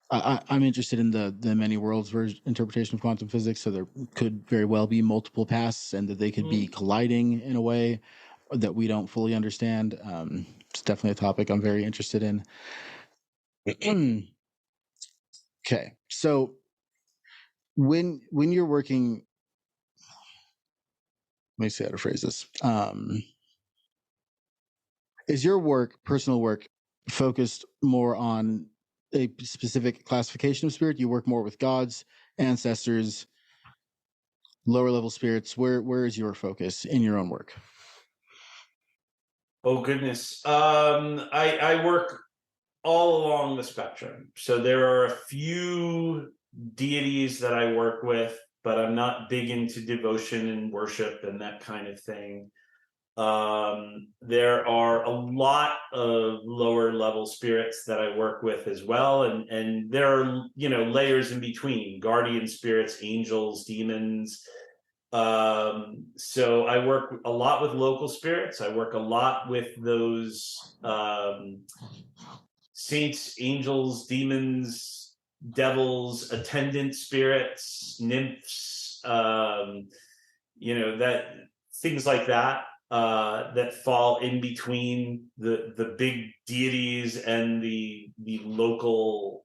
I'm interested in the many worlds interpretation of quantum physics, so there could very well be multiple pasts, and that they could be colliding in a way that we don't fully understand. It's definitely a topic I'm very interested in. Okay, so when you're working, let me see how to phrase this. Is your personal work, focused more on a specific classification of spirit? You work more with gods, ancestors, lower level spirits. Where is your focus in your own work? Oh goodness. I work all along the spectrum. So there are a few deities that I work with, but I'm not big into devotion and worship and that kind of thing. There are a lot of lower level spirits that I work with as well, and there are layers in between: guardian spirits, angels, demons. So I work a lot with local spirits. I work a lot with those saints, angels, demons, devils, attendant spirits, nymphs, that things like that, that fall in between the big deities and the local,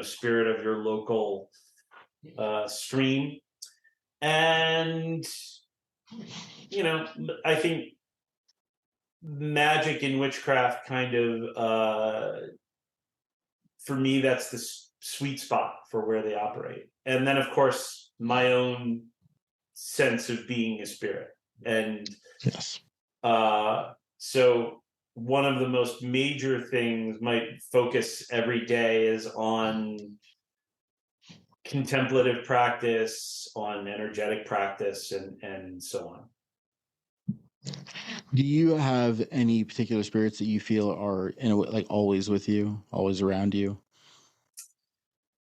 spirit of your local stream. And, I think magic and witchcraft kind of, for me, that's sweet spot for where they operate. And then, of course, my own sense of being a spirit. And Yes. so one of the most major things my focus every day is on contemplative practice, on energetic practice, and so on. Do you have any particular spirits that you feel are in a way, like always with you, always around you?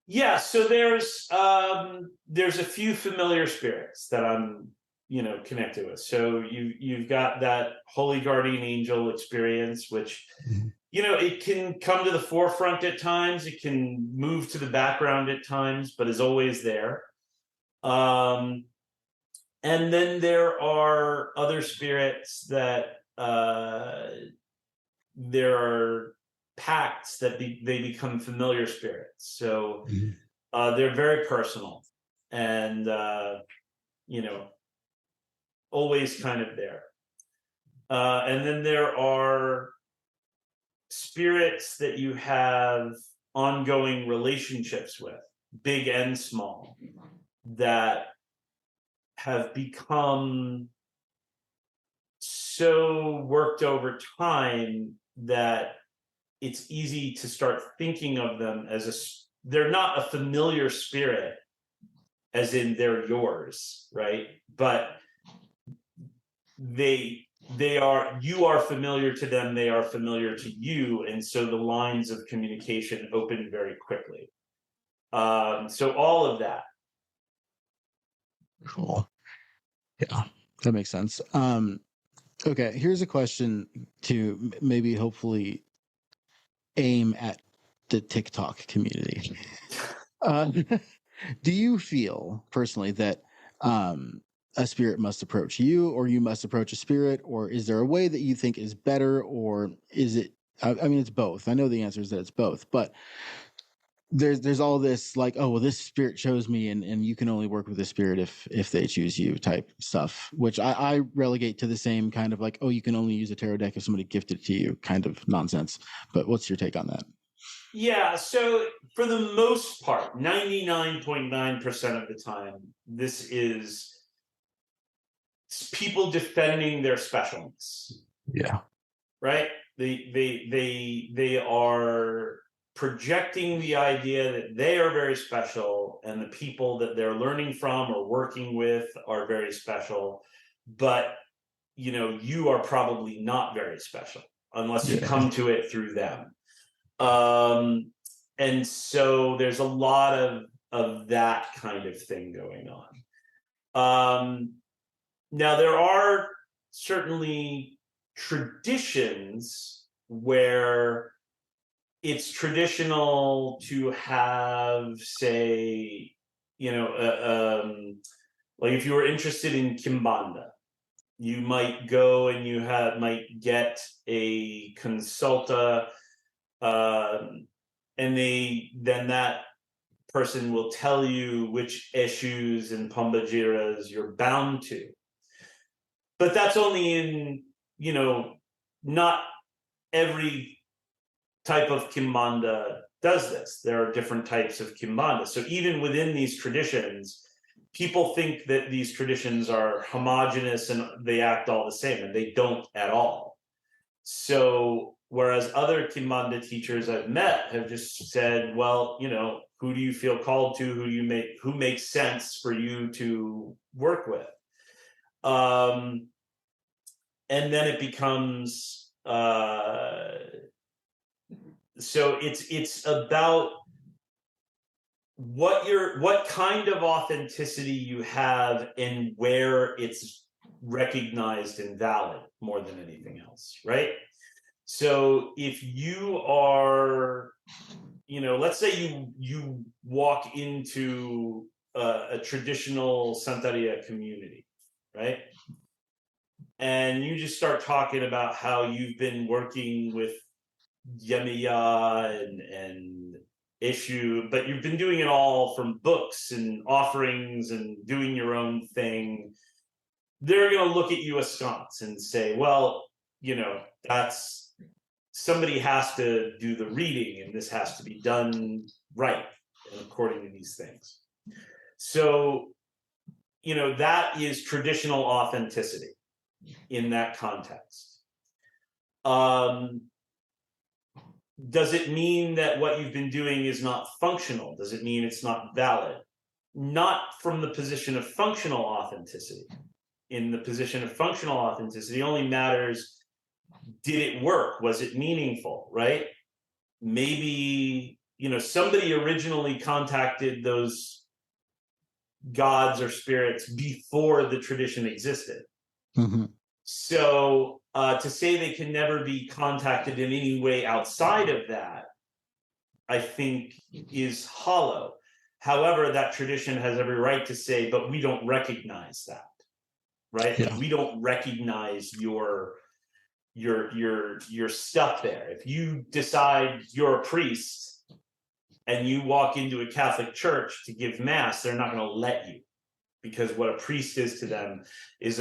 Yeah, so there's a few familiar spirits that I'm connected with. So you've got that holy guardian angel experience, which it can come to the forefront at times, it can move to the background at times, but is always there. And then there are other spirits that there are pacts that they become familiar spirits. So they're very personal and always kind of there. And then there are spirits that you have ongoing relationships with, big and small, that have become so worked over time that it's easy to start thinking of them as they're not a familiar spirit as in they're yours, right? But you are familiar to them, they are familiar to you, and so the lines of communication open very quickly. So all of that. Cool. Yeah, that makes sense. Okay, here's a question to maybe hopefully aim at the TikTok community. Do you feel personally that a spirit must approach you, or you must approach a spirit, or is there a way that you think is better, or is it? I mean, it's both. I know the answer is that it's both, but there's all this like, oh well, this spirit chose me, and you can only work with the spirit if they choose you type stuff, which I relegate to the same kind of like, oh, you can only use a tarot deck if somebody gifted it to you kind of nonsense. But what's your take on that? Yeah, so for the most part, 99.9% of the time, this is people defending their specialness. Yeah. Right? They are projecting the idea that they are very special and the people that they're learning from or working with are very special, but you are probably not very special unless you come to it through them. And so there's a lot of that kind of thing going on. Now there are certainly traditions where it's traditional to have, say, like if you were interested in Kimbanda, you might go and might get a consulta, and then that person will tell you which issues and pambajiras you're bound to. But that's only in, not every type of Kimbanda does this. There are different types of Kimbanda. So even within these traditions, people think that these traditions are homogenous and they act all the same, and they don't at all. So whereas other Kimbanda teachers I've met have just said, well, who do you feel called to? Who makes sense for you to work with? And then it becomes so it's about what kind of authenticity you have and where it's recognized and valid more than anything else, right? So if you are, let's say you walk into a traditional Santeria community, right? And you just start talking about how you've been working with Yemiya and issue, but you've been doing it all from books and offerings and doing your own thing. They're going to look at you askance and say, well, that's somebody has to do the reading and this has to be done right. and according to these things. So, that is traditional authenticity in that context. Does it mean that what you've been doing is not functional? Does it mean it's not valid? Not from the position of functional authenticity. In the position of functional authenticity, only matters, did it work? Was it meaningful, right? Maybe, somebody originally contacted those gods or spirits before the tradition existed. Mm-hmm. So to say they can never be contacted in any way outside of that, I think is hollow. However, that tradition has every right to say, but we don't recognize that, right? Yeah. Like, we don't recognize your stuff there. If you decide you're a priest and you walk into a Catholic church to give mass, they're not going to let you, because what a priest is to them is,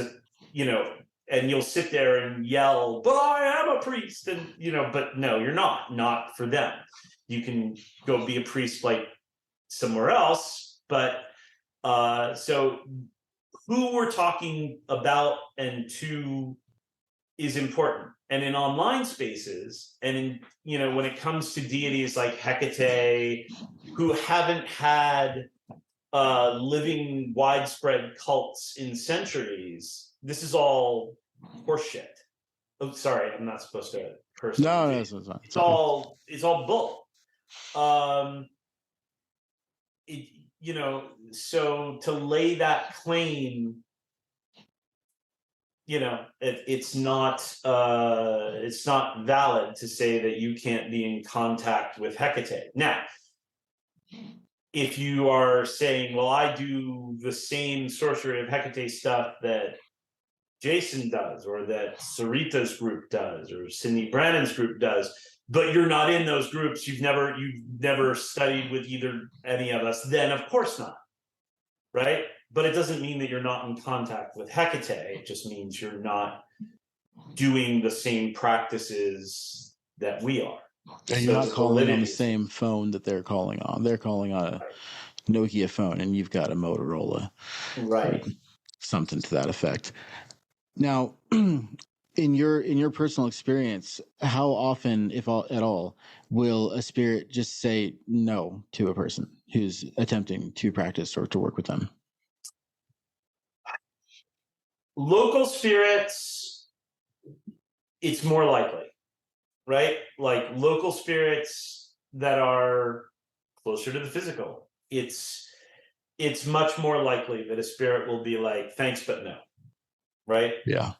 and you'll sit there and yell, but I am a priest, and but no, you're not for them. You can go be a priest like somewhere else, but so who we're talking about and to is important. And in online spaces, and in when it comes to deities like Hecate, who haven't had living widespread cults in centuries, this is all horseshit. Oh, sorry, I'm not supposed to curse. No, it's not. It's all bull. So to lay that claim, it's not valid to say that you can't be in contact with Hecate. Now, if you are saying, well, I do the same sorcery of Hecate stuff that Jason does, or that Sarita's group does, or Cindy Brannon's group does, but you're not in those groups, you've never studied with either any of us, then of course not, right? But it doesn't mean that you're not in contact with Hecate. It just means you're not doing the same practices that we are. And you're not calling on the same phone that they're calling on. They're calling on a Nokia phone, and you've got a Motorola. Right. Something to that effect. Now, in your personal experience, how often, if at all, will a spirit just say no to a person who's attempting to practice or to work with them? Local spirits, it's more likely, right? Like local spirits that are closer to the physical, it's much more likely that a spirit will be like, thanks, but no, right? Yeah.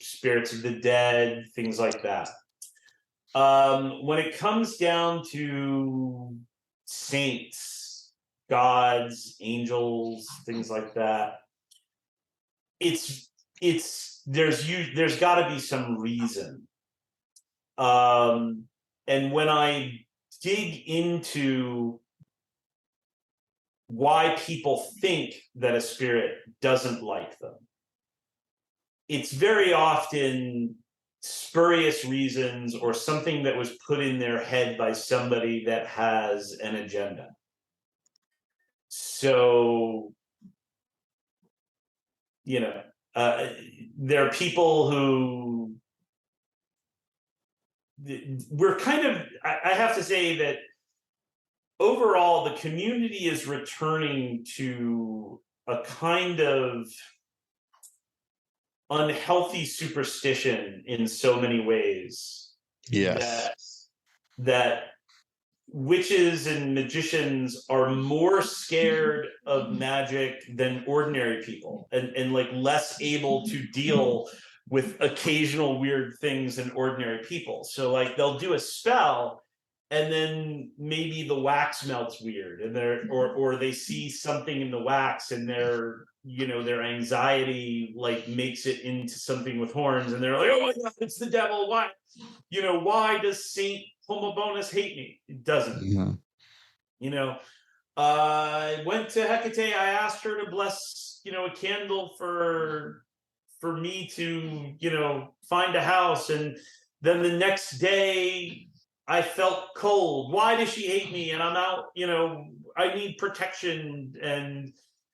Spirits of the dead, things like that. When it comes down to saints, gods, angels, things like that, there's got to be some reason. And when I dig into why people think that a spirit doesn't like them, it's very often spurious reasons or something that was put in their head by somebody that has an agenda. So, there are people who we're kind of, I have to say that overall the community is returning to a kind of unhealthy superstition in so many ways. Yes. That witches and magicians are more scared of magic than ordinary people, and like less able to deal with occasional weird things than ordinary people. So like they'll do a spell and then maybe the wax melts weird, and or they see something in the wax and their anxiety like makes it into something with horns, and they're like, oh my God, it's the devil. Why does Saint Homobonus hate me? It doesn't. Yeah. I went to Hecate. I asked her to bless, a candle for me to, find a house. And then the next day I felt cold. Why does she hate me? And I'm out, I need protection and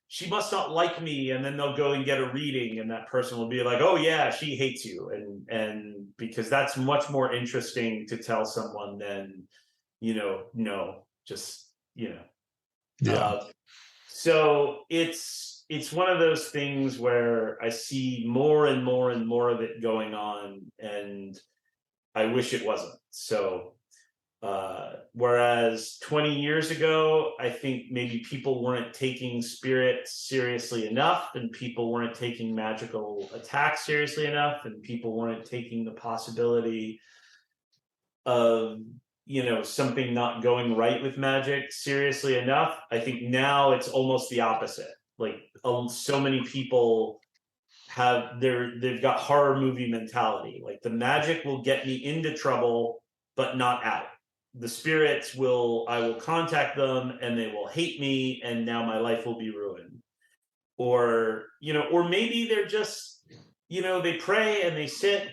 she must not like me. And then they'll go and get a reading and that person will be like, oh yeah, she hates you. And because that's much more interesting to tell someone than, no, just, Yeah. So it's one of those things where I see more and more and more of it going on, and I wish it wasn't. So whereas 20 years ago, I think maybe people weren't taking spirit seriously enough, and people weren't taking magical attacks seriously enough, and people weren't taking the possibility of something not going right with magic seriously enough. I think now it's almost the opposite. Like so many people they've got horror movie mentality. Like the magic will get me into trouble, but not out. The spirits I will contact them and they will hate me, and now my life will be ruined. Or maybe they're just, they pray and they sit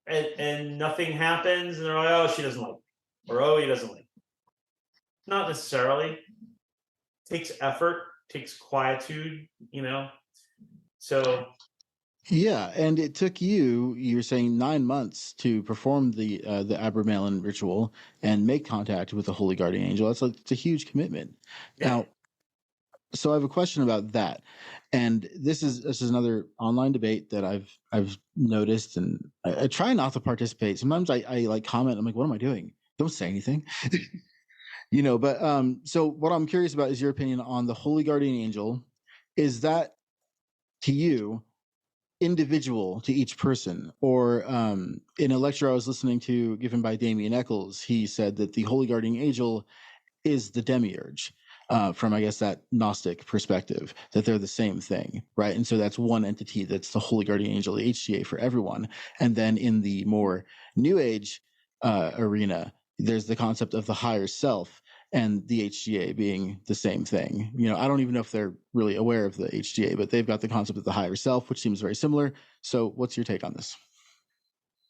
and nothing happens, and they're like, oh, she doesn't like me, or oh, he doesn't like me. Not necessarily. It takes effort, takes quietude, So Yeah, and it took you were saying 9 months to perform the Abramelin ritual and make contact with the Holy Guardian Angel. It's a huge commitment. yeah. Now, so I have a question about that. And this is another online debate that I've noticed, and I try not to participate. Sometimes I like comment, I'm like, what am I doing? Don't say anything. But so what I'm curious about is your opinion on the Holy Guardian Angel. Is that to you individual to each person? Or in a lecture I was listening to given by Damien Eccles, he said that the Holy Guardian Angel is the demiurge, from, I guess, that Gnostic perspective, that they're the same thing, right? And so that's one entity, that's the Holy Guardian Angel, the HGA, for everyone. And then in the more New Age arena, there's the concept of the higher self and the HGA being the same thing. I don't even know if they're really aware of the HGA, but they've got the concept of the higher self, which seems very similar. So what's your take on this?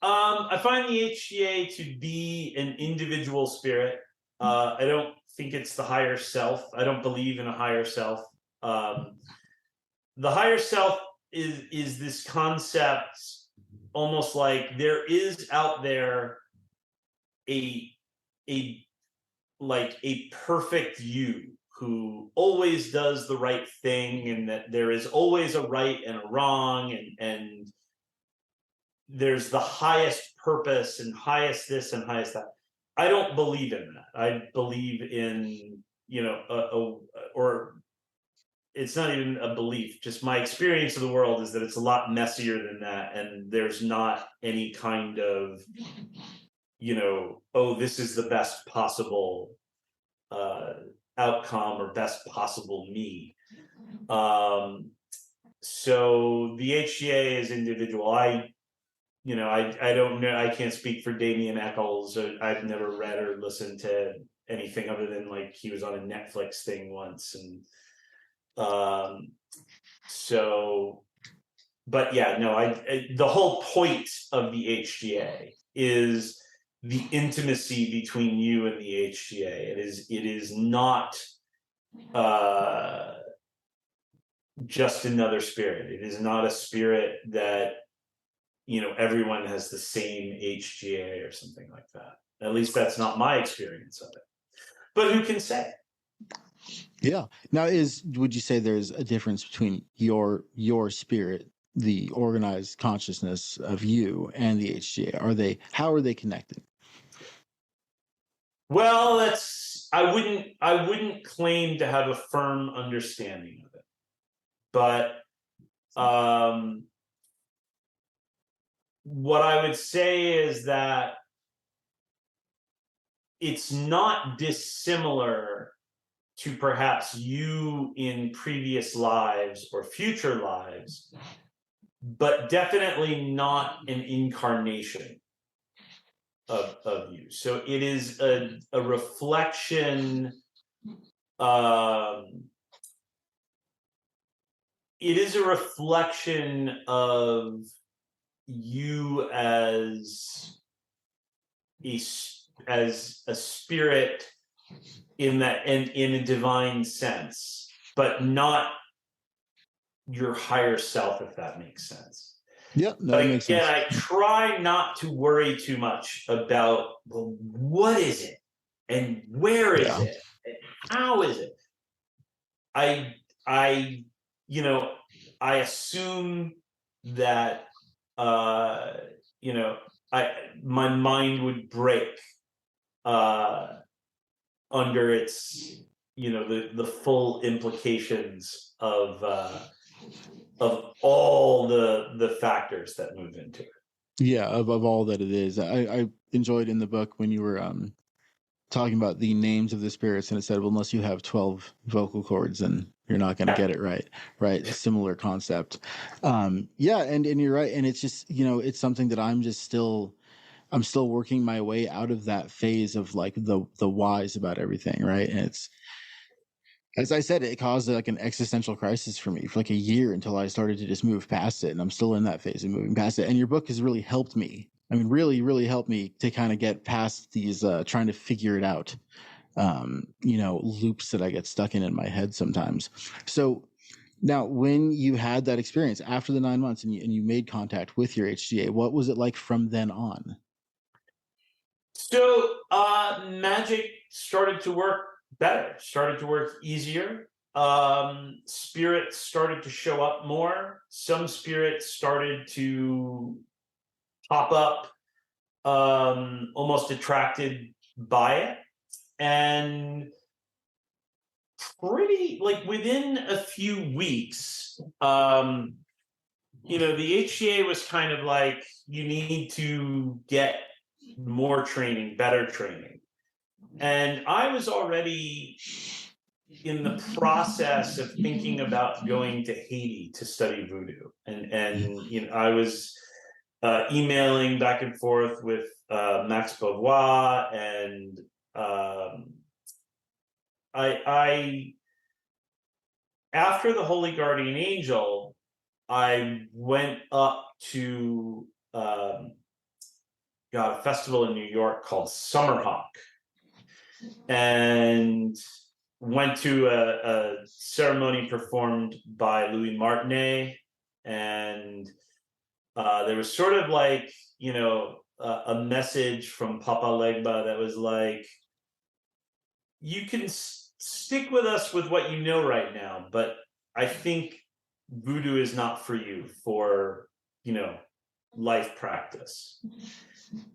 I find the HGA to be an individual spirit. I don't think it's the higher self. I don't believe in a higher self. The higher self is this concept, almost like there is out there a perfect you who always does the right thing, and that there is always a right and a wrong, and there's the highest purpose and highest this and highest that. I don't believe in that. I believe in, or it's not even a belief. Just my experience of the world is that it's a lot messier than that. And there's not any kind of, oh, this is the best possible outcome or best possible me. So the HGA is individual. I don't know. I can't speak for Damien Eccles. I've never read or listened to anything other than like he was on a Netflix thing once, and but yeah, no. The whole point of the HGA is the intimacy between you and the HGA. It is not just another spirit. It is not a spirit that everyone has the same HGA or something like that. At least that's not my experience of it. But who can say? Yeah. Now, would you say there's a difference between your spirit, the organized consciousness of you, and the HGA? How are they connected? Well, I wouldn't claim to have a firm understanding of it. But what I would say is that it's not dissimilar to perhaps you in previous lives or future lives, but definitely not an incarnation of you. So it is a reflection. It is a reflection of you as a spirit in that, and in a divine sense, but not your higher self, if that makes sense. Yep, no, But that makes sense. again, I try not to worry too much about, well, what is it and where is it and how is it. I you know, I assume that you know, my mind would break under its, you know, the full implications of all the factors that move into it. Yeah, of all that it is. I enjoyed in the book when you were talking about the names of the spirits, and it said, well, unless you have 12 vocal cords, then you're not going to get it right. Right. Similar concept. Yeah. And you're right. And it's just, you know, it's something that I'm still working my way out of that phase of like the whys about everything. Right. And it's, as I said, it caused like an existential crisis for me for like a year until I started to just move past it. And I'm still in that phase of moving past it. And your book has really helped me. I mean, really, really helped me to kind of get past these trying to figure it out, you know, loops that I get stuck in my head sometimes. So now, when you had that experience after the 9 months and you made contact with your HGA, what was it like from then on? So magic started to work better, started to work easier. Spirits started to show up more. Some spirits started to pop up, almost attracted by it. And pretty, like, within a few weeks, you know, the HCA was kind of like, you need to get more training, better training. And I was already in the process of thinking about going to Haiti to study voodoo. And you know, I was emailing back and forth with Max Beauvoir, and I after the Holy Guardian Angel, I went up to a festival in New York called Summerhawk, and went to a ceremony performed by Louis Martinet, and there was sort of like, you know, a message from Papa Legba that was like, you can stick with us with what you know right now, but I think voodoo is not for you for, you know, life practice.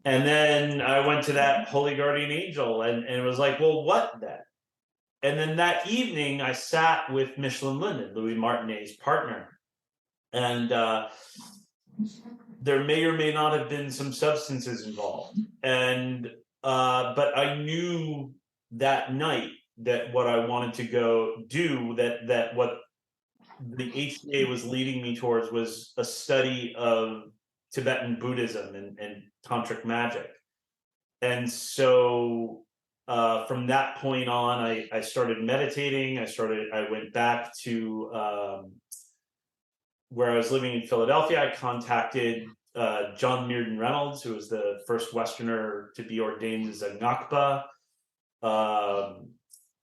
And then I went to that Holy Guardian Angel, and it was like, well, what then? And then that evening, I sat with Michelin Linden, Louis Martinet's partner, and there may or may not have been some substances involved. And but I knew that night that what I wanted to go do, that what the HCA was leading me towards, was a study of Tibetan Buddhism and tantric magic. And so from that point on, I started meditating. I went back to where I was living in Philadelphia. I contacted John Mearden Reynolds, who was the first Westerner to be ordained as a Ngakpa,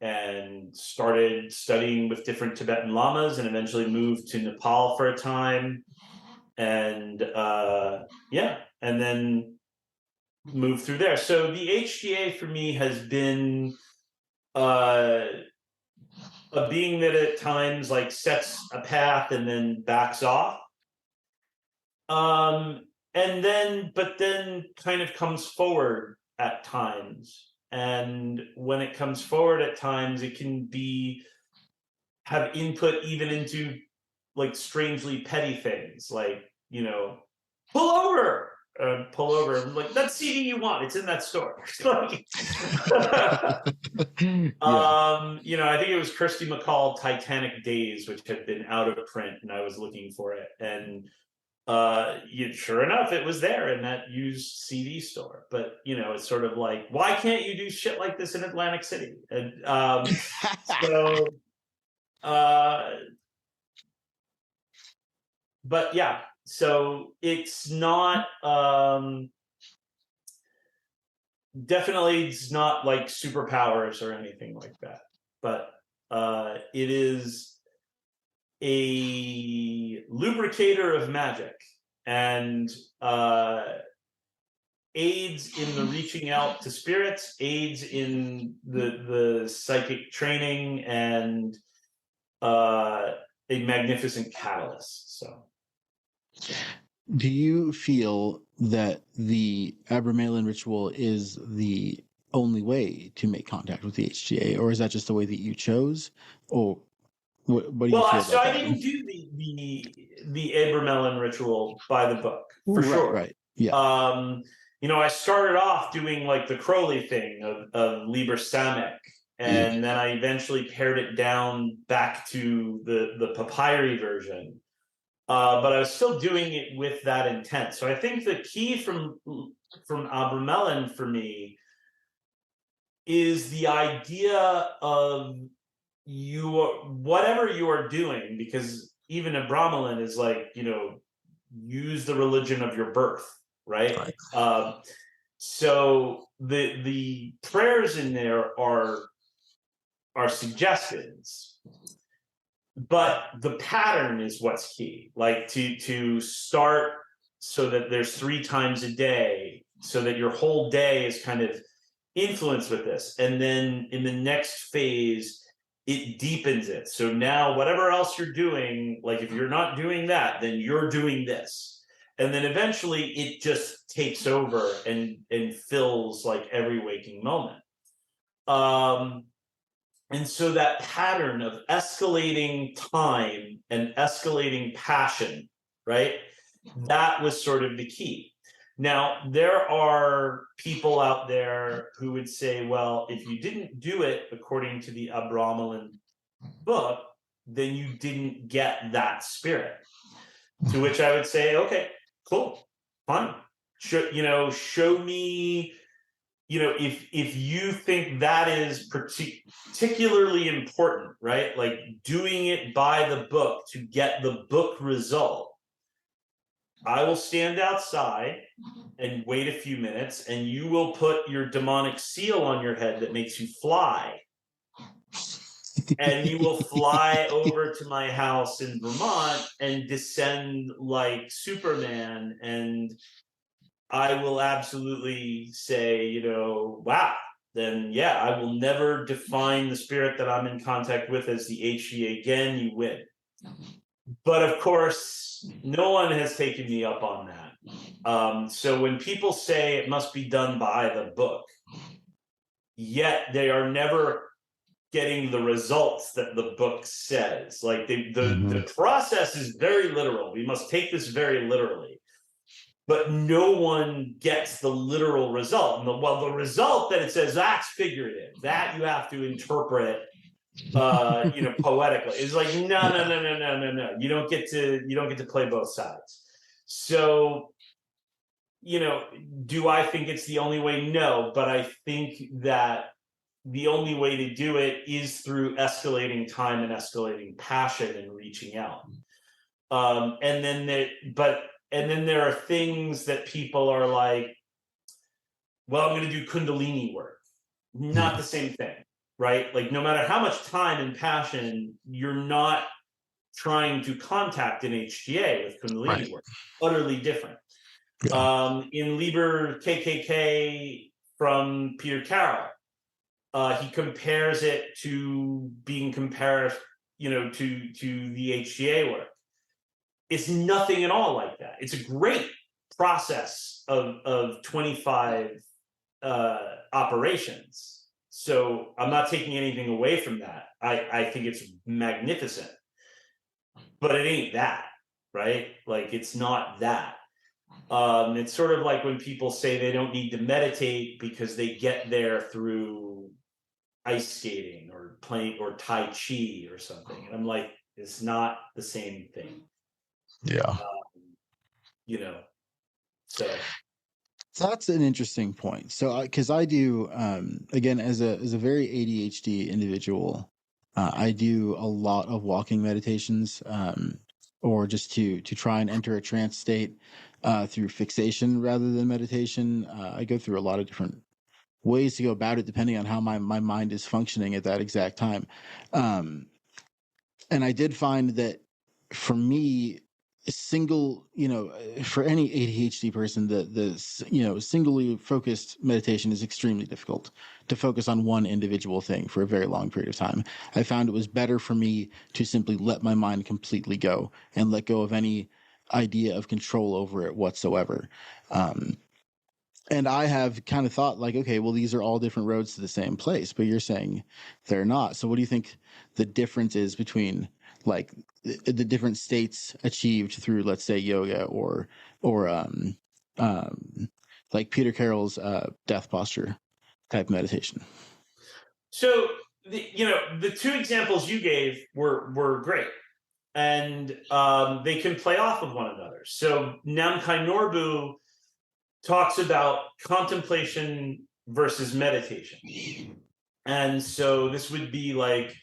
and started studying with different Tibetan lamas, and eventually moved to Nepal for a time. And yeah, and then move through there. So the HGA for me has been a being that at times like sets a path and then backs off. And then, but then kind of comes forward at times. And when it comes forward at times, it can have input even into like strangely petty things, like, you know, pull over. Like, that CD you want, it's in that store. Yeah. You know, I think it was Kirsty MacColl, Titanic Days, which had been out of print, and I was looking for it, and sure enough, it was there in that used CD store. But you know, it's sort of like, why can't you do shit like this in Atlantic City? And so but yeah, so it's not definitely it's not like superpowers or anything like that, but it is a lubricator of magic and aids in the reaching out to spirits, aids in the psychic training, and a magnificent catalyst. So Do you feel that the Abramelin ritual is the only way to make contact with the HGA, or is that just the way that you chose? Or what do you feel so about I that? didn't do the Abramelin ritual by the book for sure. Right. Yeah. I started off doing like the Crowley thing of Liber Samic, and then I eventually pared it down back to the papyri version. But I was still doing it with that intent. So I think the key from Abramelin for me is the idea of whatever you are doing, because even Abramelin is like, use the religion of your birth, right? So the prayers in there are suggestions, but the pattern is what's key. Like to start so that there's 3 times a day, so that your whole day is kind of influenced with this, and then in the next phase it deepens it. So now whatever else you're doing, like if you're not doing that, then you're doing this, and then eventually it just takes over and fills like every waking moment. And so that pattern of escalating time and escalating passion, right? That was sort of the key. Now, there are people out there who would say, well, if you didn't do it according to the Abramelin book, then you didn't get that spirit. To which I would say, okay, cool, fine. Show me, if you think that is particularly important, right? Like doing it by the book to get the book result. I will stand outside and wait a few minutes, and you will put your demonic seal on your head that makes you fly. And you will fly over to my house in Vermont and descend like Superman. And I will absolutely say, wow, then yeah, I will never define the spirit that I'm in contact with as the HGA again. You win. But of course, no one has taken me up on that. So when people say it must be done by the book, yet they are never getting the results that the book says. Like the process is very literal. We must take this very literally. But no one gets the literal result. And the result that it says, that's figurative. That you have to interpret poetically. It's like, no. You don't get to play both sides. So, do I think it's the only way? No, but I think that the only way to do it is through escalating time and escalating passion and reaching out. And then there are things that people are like, well, I'm going to do Kundalini work. Not the same thing, right? Like no matter how much time and passion, you're not trying to contact an HGA with Kundalini work. Utterly different. Yeah. In Liber KKK from Peter Carroll, he compares it to being compared, to the HGA work. It's nothing at all like that. It's a great process of 25 operations. So I'm not taking anything away from that. I think it's magnificent, but it ain't that, right? Like it's not that. It's sort of like when people say they don't need to meditate because they get there through ice skating or playing or Tai Chi or something. And I'm like, it's not the same thing. Yeah. So that's an interesting point. So, because I do, again, as a very ADHD individual, I do a lot of walking meditations, or just to try and enter a trance state through fixation rather than meditation. I go through a lot of different ways to go about it depending on how my mind is functioning at that exact time. And I did find that for me, for any ADHD person, the singly focused meditation is extremely difficult to focus on one individual thing for a very long period of time. I found it was better for me to simply let my mind completely go and let go of any idea of control over it whatsoever. And I have kind of thought like, okay, well, these are all different roads to the same place, but you're saying they're not. So what do you think the difference is between like the different states achieved through, let's say, yoga or like Peter Carroll's death posture type meditation? So the two examples you gave were great, and they can play off of one another. So Namkhai Norbu talks about contemplation versus meditation, and so this would be like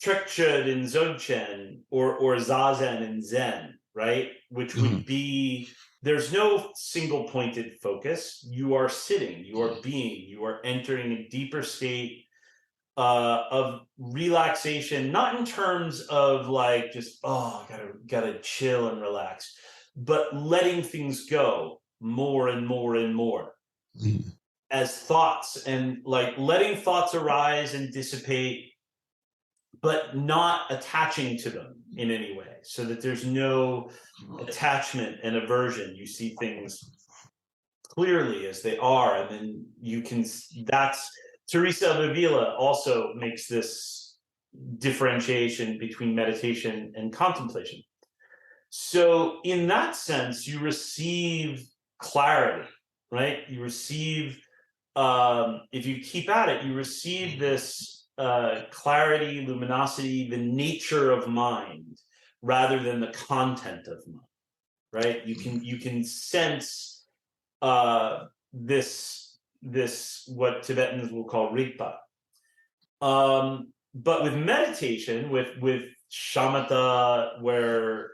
Trekchud and Dzogchen or Zazen and Zen, right? Which would be, there's no single pointed focus. You are sitting, you are being, you are entering a deeper state of relaxation, not in terms of like just, oh, gotta chill and relax, but letting things go more and more and more as thoughts, and like letting thoughts arise and dissipate, but not attaching to them in any way, so that there's no attachment and aversion. You see things clearly as they are, and then you can, that's, Teresa of Avila also makes this differentiation between meditation and contemplation. So in that sense, you receive clarity, right? You receive, if you keep at it, you receive this clarity, luminosity, the nature of mind, rather than the content of mind, right? You can sense this what Tibetans will call rigpa. But with meditation, with shamatha, where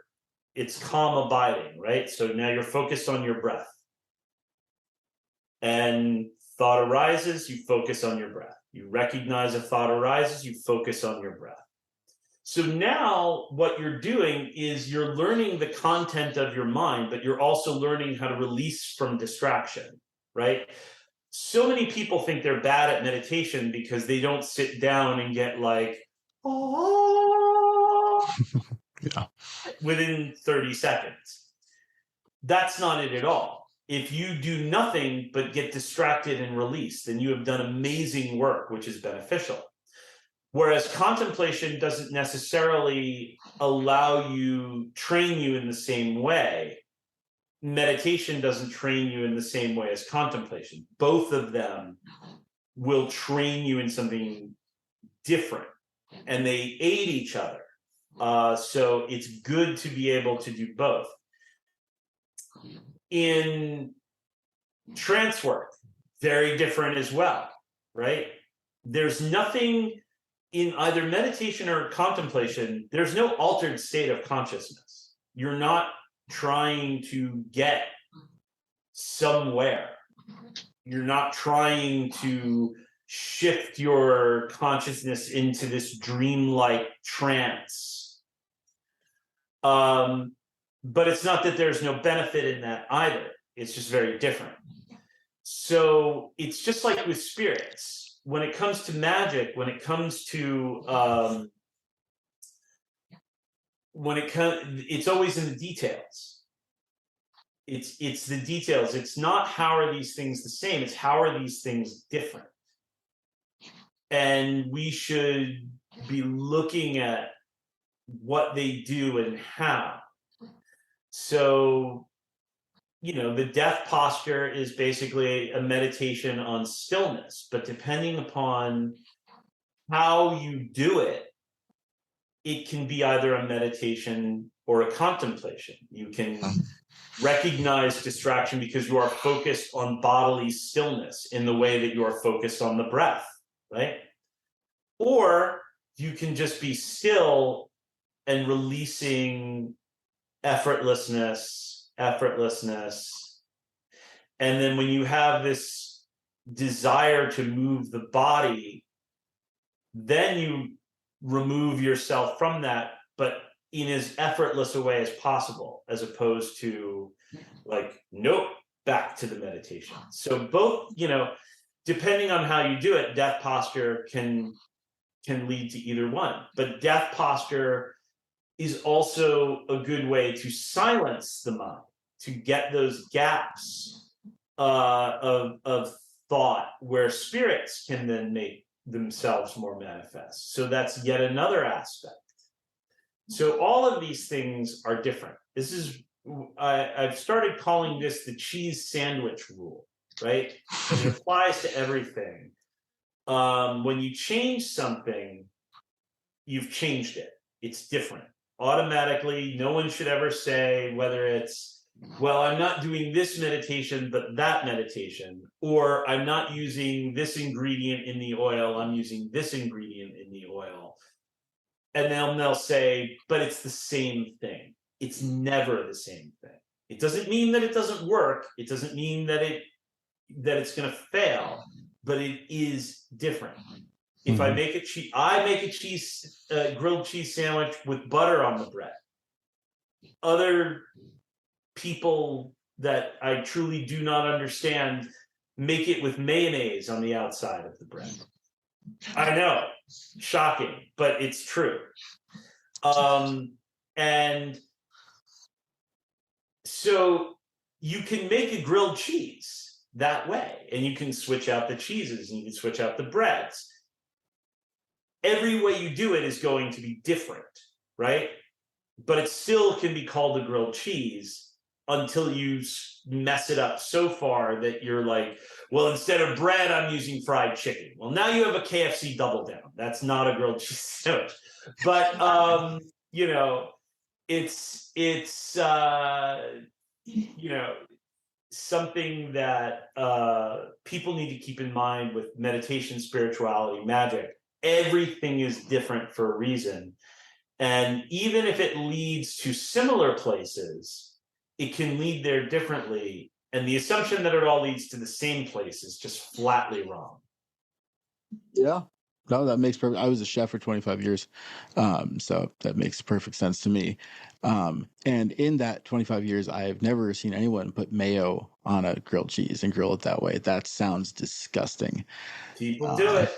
it's calm abiding, right? So now you're focused on your breath, and thought arises, you focus on your breath. You recognize a thought arises, you focus on your breath. So now what you're doing is you're learning the content of your mind, but you're also learning how to release from distraction, right? So many people think they're bad at meditation because they don't sit down and get like, oh, Yeah. within 30 seconds. That's not it at all. If you do nothing but get distracted and release, then you have done amazing work, which is beneficial. Whereas contemplation doesn't necessarily train you in the same way. Meditation doesn't train you in the same way as contemplation. Both of them will train you in something different, and they aid each other. So it's good to be able to do both. In trance work, very different as well, right? There's nothing in either meditation or contemplation, there's no altered state of consciousness. You're not trying to get somewhere. You're not trying to shift your consciousness into this dreamlike trance. But it's not that there's no benefit in that either. It's just very different. So it's just like with spirits. When it comes to magic, when it comes to it's always in the details. It's the details. It's not how are these things the same, it's how are these things different. And we should be looking at what they do and how. So, the death posture is basically a meditation on stillness, but depending upon how you do it, it can be either a meditation or a contemplation. You can recognize distraction because you are focused on bodily stillness in the way that you are focused on the breath, right? Or you can just be still and releasing effortlessness. And then when you have this desire to move the body, then you remove yourself from that, but in as effortless a way as possible, as opposed to like, nope, back to the meditation. So both, depending on how you do it, death posture can lead to either one. But death posture is also a good way to silence the mind, to get those gaps of thought where spirits can then make themselves more manifest. So that's yet another aspect. So all of these things are different. This is, I've started calling this the cheese sandwich rule, right? And it applies to everything. When you change something, you've changed it. It's different. Automatically, no one should ever say whether it's, well, I'm not doing this meditation, but that meditation, or I'm not using this ingredient in the oil, I'm using this ingredient in the oil. And then they'll say, but it's the same thing. It's never the same thing. It doesn't mean that it doesn't work. It doesn't mean that it's going to fail, but it is different. If I make a grilled cheese sandwich with butter on the bread. Other people that I truly do not understand make it with mayonnaise on the outside of the bread. I know, shocking, but it's true. And so you can make a grilled cheese that way, and you can switch out the cheeses, and you can switch out the breads. Every way you do it is going to be different, right? But it still can be called a grilled cheese until you mess it up so far that you're like, well, instead of bread, I'm using fried chicken. Well, now you have a KFC double down. That's not a grilled cheese sandwich. But, it's something that people need to keep in mind with meditation, spirituality, magic. Everything is different for a reason. And even if it leads to similar places, it can lead there differently. And the assumption that it all leads to the same place is just flatly wrong. Yeah. No, that makes perfect. I was a chef for 25 years. So that makes perfect sense to me. And in that 25 years, I've never seen anyone put mayo on a grilled cheese and grill it that way. That sounds disgusting. People do it.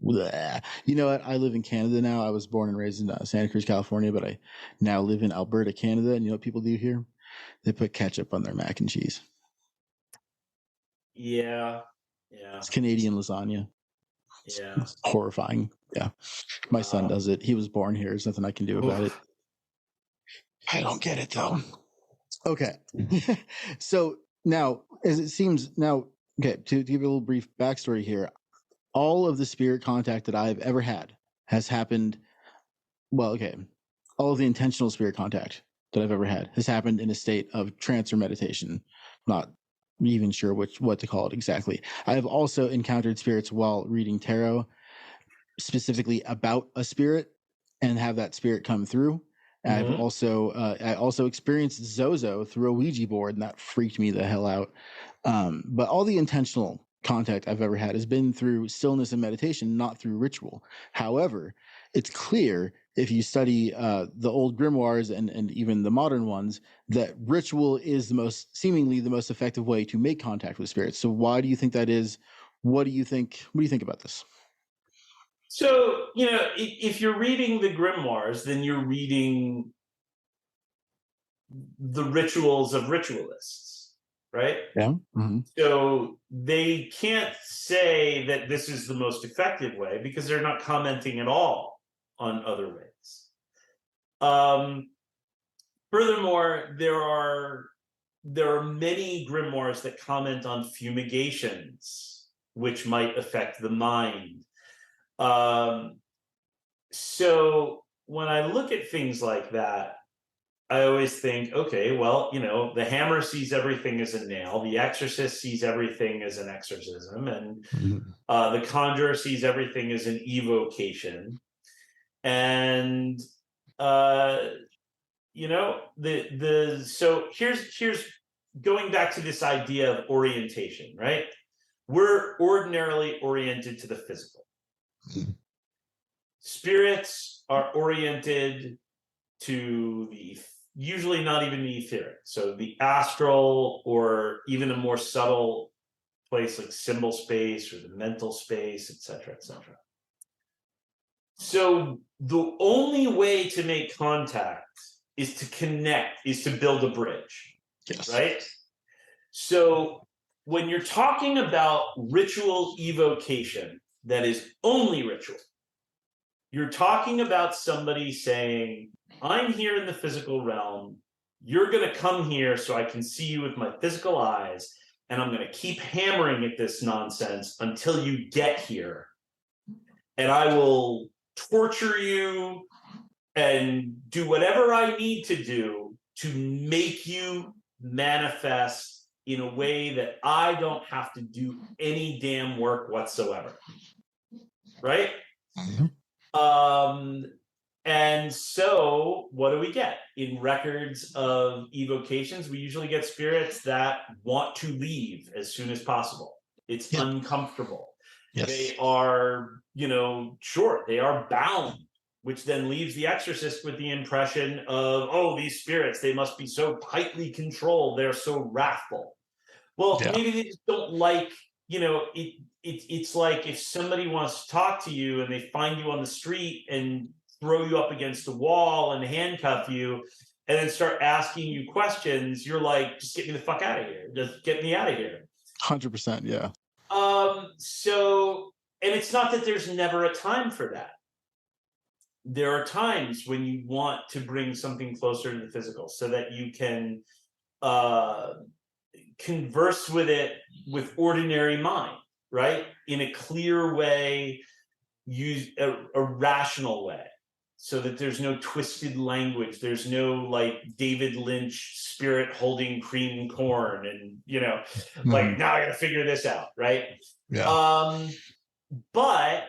Bleh. You know what? I live in Canada now. I was born and raised in Santa Cruz, California, but I now live in Alberta, Canada. And you know what people do here? They put ketchup on their mac and cheese. Yeah. It's Canadian lasagna. Yeah. It's horrifying. Yeah. My son does it. He was born here. There's nothing I can do about it. I don't get it though. Okay. So now, as it seems now, okay, to give you a little brief backstory here, all of the spirit contact that I've ever had has happened. Well, okay. All of the intentional spirit contact that I've ever had has happened in a state of trance or meditation. Not even sure what to call it exactly. I have also encountered spirits while reading tarot, specifically about a spirit, and have that spirit come through. Mm-hmm. I also experienced Zozo through a Ouija board, and that freaked me the hell out. But all the intentional contact I've ever had has been through stillness and meditation, not through ritual. However, it's clear if you study the old grimoires and even the modern ones that ritual is seemingly the most effective way to make contact with spirits. So why do you think that is? What do you think about this? So, if you're reading the grimoires, then you're reading the rituals of ritualists, right? Yeah. Mm-hmm. So they can't say that this is the most effective way because they're not commenting at all on other ways. Furthermore, there are many grimoires that comment on fumigations, which might affect the mind. So when I look at things like that, I always think, okay, well, the hammer sees everything as a nail, the exorcist sees everything as an exorcism, and the conjurer sees everything as an evocation. And so here's going back to this idea of orientation, right? we're ordinarily oriented to the physical. Spirits are oriented to the, usually not even the etheric, so the astral, or even a more subtle place like symbol space or the mental space, etc., etc. So the only way to make contact is to connect, is to build a bridge. Yes. Right? So when you're talking about ritual evocation that is only ritual, you're talking about somebody saying, I'm here in the physical realm, you're going to come here so I can see you with my physical eyes, and I'm going to keep hammering at this nonsense until you get here. And I will torture you and do whatever I need to do to make you manifest in a way that I don't have to do any damn work whatsoever. Right? Mhm. And so what do we get? In records of evocations, we usually get spirits that want to leave as soon as possible. It's uncomfortable. Yes. They are, sure, they are bound, which then leaves the exorcist with the impression of, oh, these spirits, they must be so tightly controlled. They're so wrathful. Well, maybe they just don't like, it's like if somebody wants to talk to you and they find you on the street and throw you up against a wall and handcuff you and then start asking you questions, you're like, just get me the fuck out of here. Just get me out of here. 100%. Yeah. So, and it's not that there's never a time for that. There are times when you want to bring something closer to the physical so that you can converse with it with ordinary mind, right? In a clear way, use a rational way, so that there's no twisted language. There's no like David Lynch spirit holding cream corn and, like, now I got to figure this out, right? Yeah. But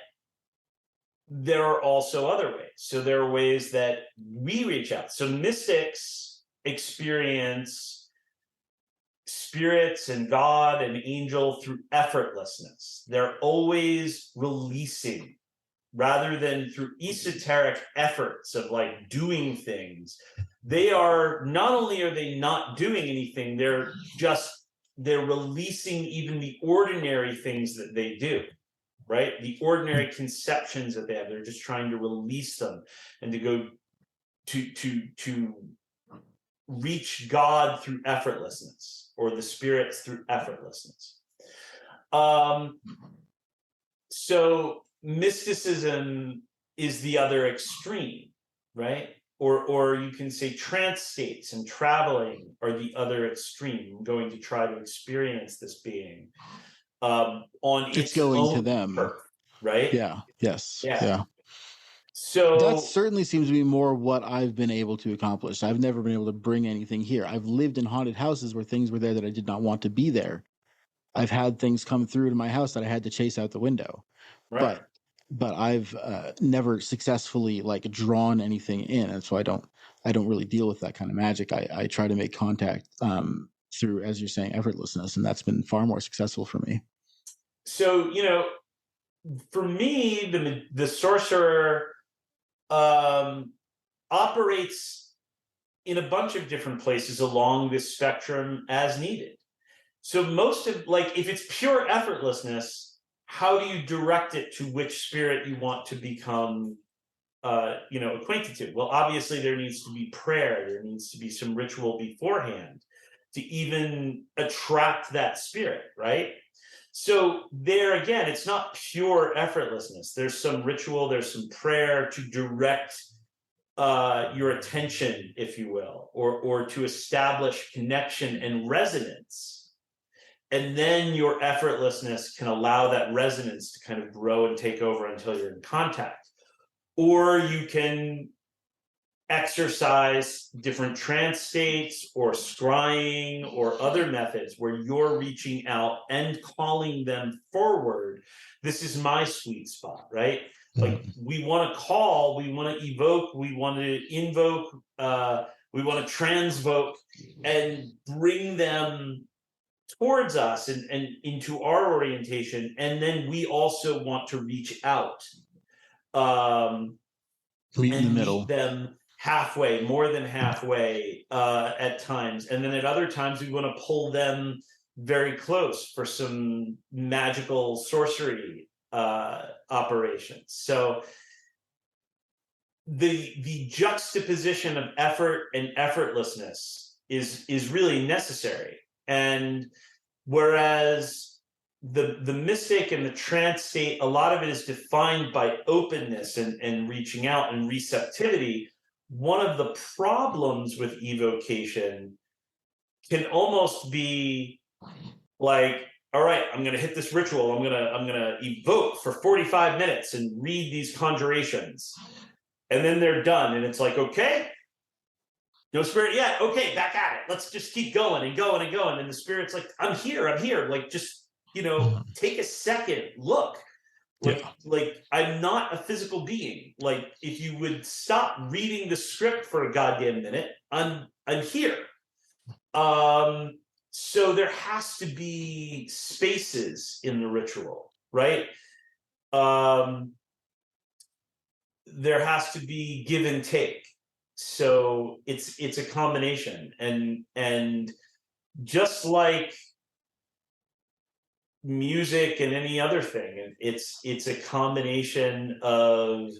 there are also other ways. So there are ways that we reach out. So mystics experience spirits and God and angel through effortlessness. They're always releasing, rather than through esoteric efforts of like doing things. They are, not only are they not doing anything, they're releasing even the ordinary things that they do, right? The ordinary conceptions that they have. They're just trying to release them and to go to reach God through effortlessness, or the spirits through effortlessness. So mysticism is the other extreme, right? Or you can say trance states and traveling are the other extreme, going to try to experience this being on its going own to them, turf, right? Yeah. Yes. Yeah. So that certainly seems to be more what I've been able to accomplish. I've never been able to bring anything here. I've lived in haunted houses where things were there that I did not want to be there. I've had things come through to my house that I had to chase out the window. right. But I've never successfully like drawn anything in, and so I don't really deal with that kind of magic. I try to make contact through, as you're saying, effortlessness, and that's been far more successful for me. So for me, the sorcerer operates in a bunch of different places along this spectrum as needed. So most of, like, if it's pure effortlessness, how do you direct it to which spirit you want to become acquainted to? Well, obviously there needs to be prayer. There needs to be some ritual beforehand to even attract that spirit, right? So there again, it's not pure effortlessness. There's some ritual, there's some prayer to direct your attention, if you will, or to establish connection and resonance. And then your effortlessness can allow that resonance to kind of grow and take over until you're in contact. Or you can exercise different trance states or scrying or other methods where you're reaching out and calling them forward. This is my sweet spot, right? Like, we want to call, we want to evoke, we want to invoke, we want to transvoke and bring them towards us and into our orientation, and then we also want to reach out Meet in the and middle. meet them halfway, more than halfway at times, and then at other times we want to pull them very close for some magical sorcery operations. So the juxtaposition of effort and effortlessness is really necessary. And whereas the mystic and the trance state, a lot of it is defined by openness and reaching out and receptivity. One of the problems with evocation can almost be like, all right, I'm going to hit this ritual. I'm going to evoke for 45 minutes and read these conjurations. And then they're done. And it's like, okay, no spirit yet. Okay, back at it. Let's just keep going and going and going. And the spirit's like, I'm here. Like, just, take a second, look. Like I'm not a physical being. Like, if you would stop reading the script for a goddamn minute, I'm here. So there has to be spaces in the ritual, right? There has to be give and take. So it's a combination, and just like music and any other thing, it's a combination of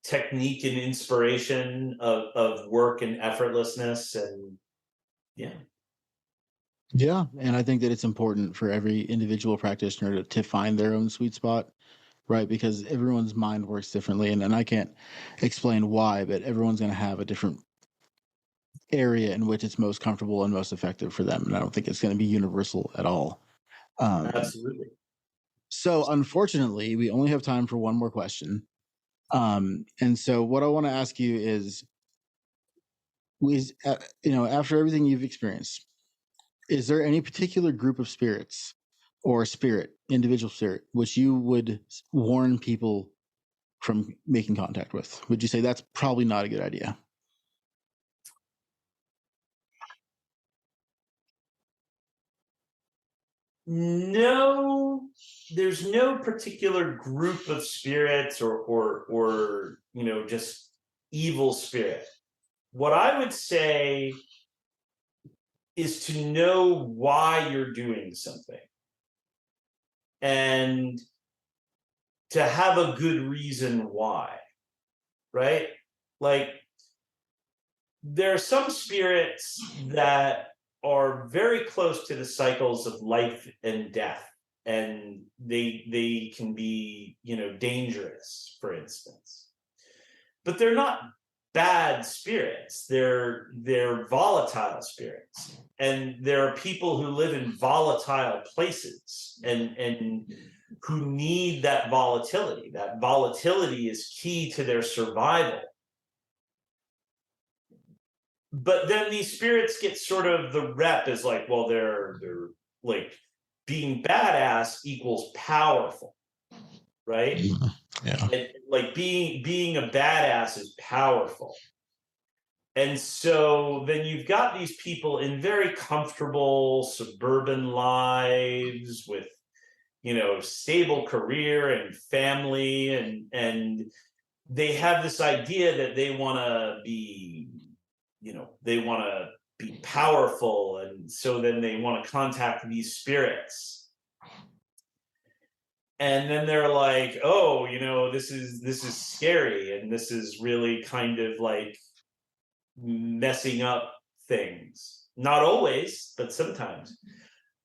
technique and inspiration, of work and effortlessness, and Yeah, and I think that it's important for every individual practitioner to find their own sweet spot, right? Because everyone's mind works differently, and I can't explain why, but everyone's going to have a different area in which it's most comfortable and most effective for them. And I don't think it's going to be universal at all. absolutely. So unfortunately, we only have time for one more question. And so what I want to ask you is, after everything you've experienced, is there any particular group of spirits or individual spirit, which you would warn people from making contact with? Would you say that's probably not a good idea? No, there's no particular group of spirits or just evil spirit. What I would say is to know why you're doing something and to have a good reason why, right? Like, there are some spirits that are very close to the cycles of life and death, and they can be dangerous, for instance, but they're not bad spirits. They're volatile spirits, and there are people who live in volatile places and who need that volatility. That volatility is key to their survival. But then these spirits get sort of the rep as like, well, they're like, being badass equals powerful, right? Yeah. And like being a badass is powerful. And so then you've got these people in very comfortable suburban lives with stable career and family, and they have this idea that they want to be powerful, and so then they want to contact these spirits, and then they're like, oh, this is scary, and this is really kind of like messing up things. Not always, but sometimes.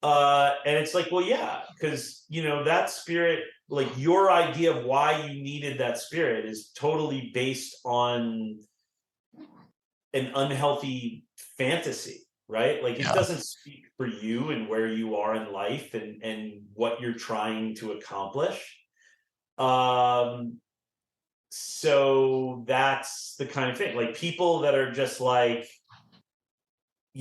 And it's like, well, yeah, because that spirit, like, your idea of why you needed that spirit is totally based on an unhealthy fantasy, right? Like, it doesn't speak for you and where you are in life and what you're trying to accomplish. So that's the kind of thing, like, people that are just like,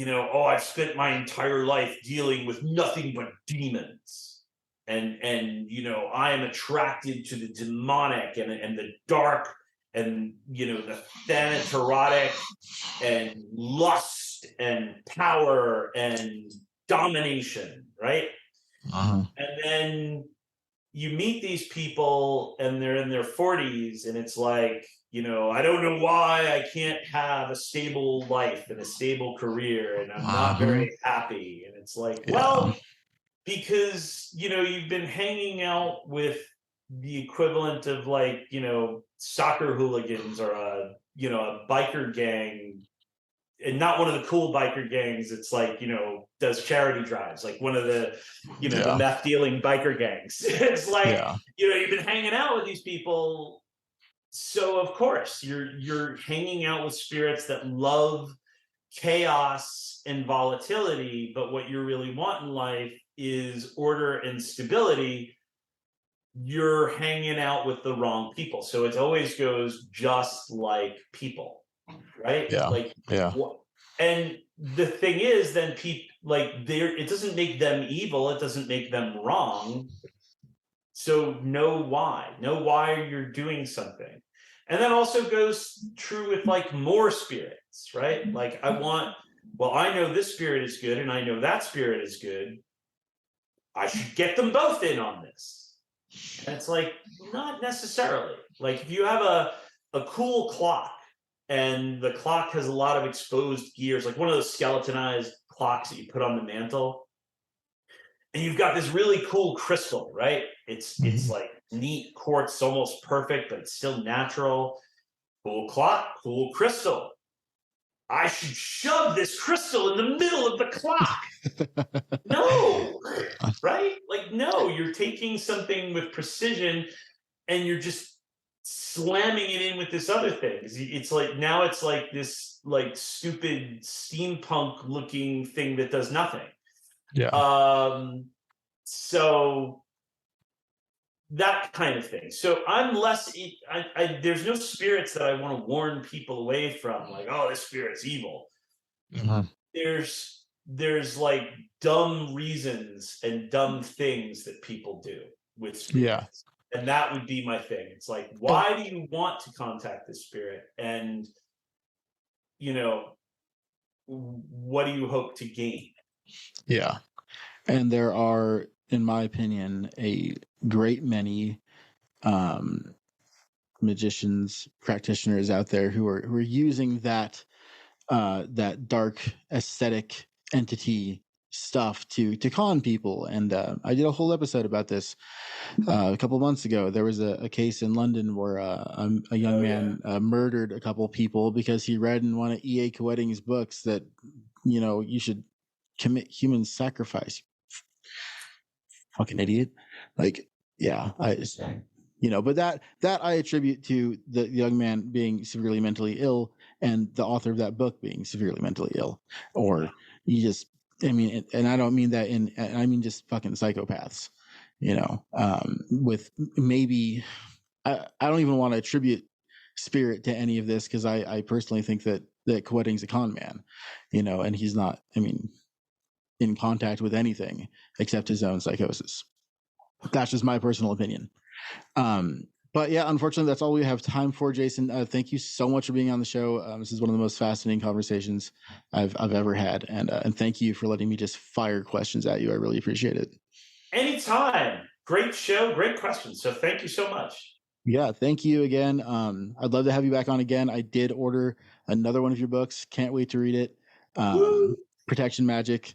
oh, I've spent my entire life dealing with nothing but demons, and I am attracted to the demonic and the dark, and the thanaterotic, and lust and power and domination, right? Uh-huh. And then you meet these people and they're in their 40s, and it's like, I don't know why I can't have a stable life and a stable career, and I'm not very happy. And it's like, well, because, you've been hanging out with the equivalent of like, soccer hooligans or a biker gang, and not one of the cool biker gangs. It's like, does charity drives, like one of the, the meth dealing biker gangs. It's like, you've been hanging out with these people. So of course you're hanging out with spirits that love chaos and volatility, but what you really want in life is order and stability. You're hanging out with the wrong people. So it always goes just like people, right? And the thing is, then people it doesn't make them evil, it doesn't make them wrong. So know why you're doing something. And that also goes true with like more spirits, right? Like I know this spirit is good and I know that spirit is good. I should get them both in on this. And it's like, not necessarily. Like if you have a cool clock and the clock has a lot of exposed gears, like one of those skeletonized clocks that you put on the mantle, and you've got this really cool crystal, right? It's like neat quartz, almost perfect, but it's still natural. Cool clock, cool crystal. I should shove this crystal in the middle of the clock. No, right? Like, no, you're taking something with precision and you're just slamming it in with this other thing. It's like, now it's like this like stupid steampunk looking thing that does nothing. So that kind of thing. So I'm less, there's no spirits that I want to warn people away from, like, oh, this spirit's evil. There's like dumb reasons and dumb things that people do with spirits. And that would be my thing. It's like, why do you want to contact this spirit? And, what do you hope to gain? Yeah. And there are, in my opinion, a great many magicians, practitioners out there who are using that dark aesthetic entity stuff to con people. And I did a whole episode about this a couple of months ago. There was a case in London where a young man murdered a couple people because he read in one of E.A. Koetting's books that you should commit human sacrifice. Fucking idiot. Like, yeah, but that I attribute to the young man being severely mentally ill and the author of that book being severely mentally ill. Or you just, and I don't mean that I mean just fucking psychopaths, with maybe, I don't even want to attribute spirit to any of this because I personally think that Koetting's a con man, and he's not, in contact with anything except his own psychosis. That's just my personal opinion. But yeah, unfortunately, that's all we have time for, Jason. Thank you so much for being on the show. This is one of the most fascinating conversations I've ever had, and thank you for letting me just fire questions at you. I really appreciate it. Anytime. Great show, great questions. So thank you so much. Yeah, thank you again. I'd love to have you back on again. I did order another one of your books. Can't wait to read it. Protection Magic,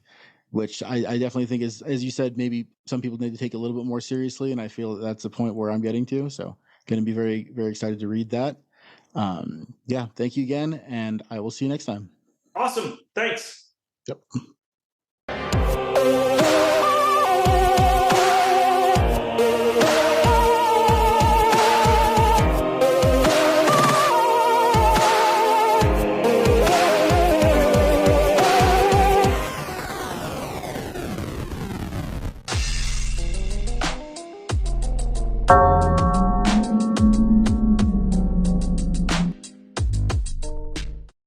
which I definitely think is, as you said, maybe some people need to take a little bit more seriously, and I feel that's the point where I'm getting to. So going to be very, very excited to read that. Yeah, thank you again, and I will see you next time. Awesome. Thanks. Yep.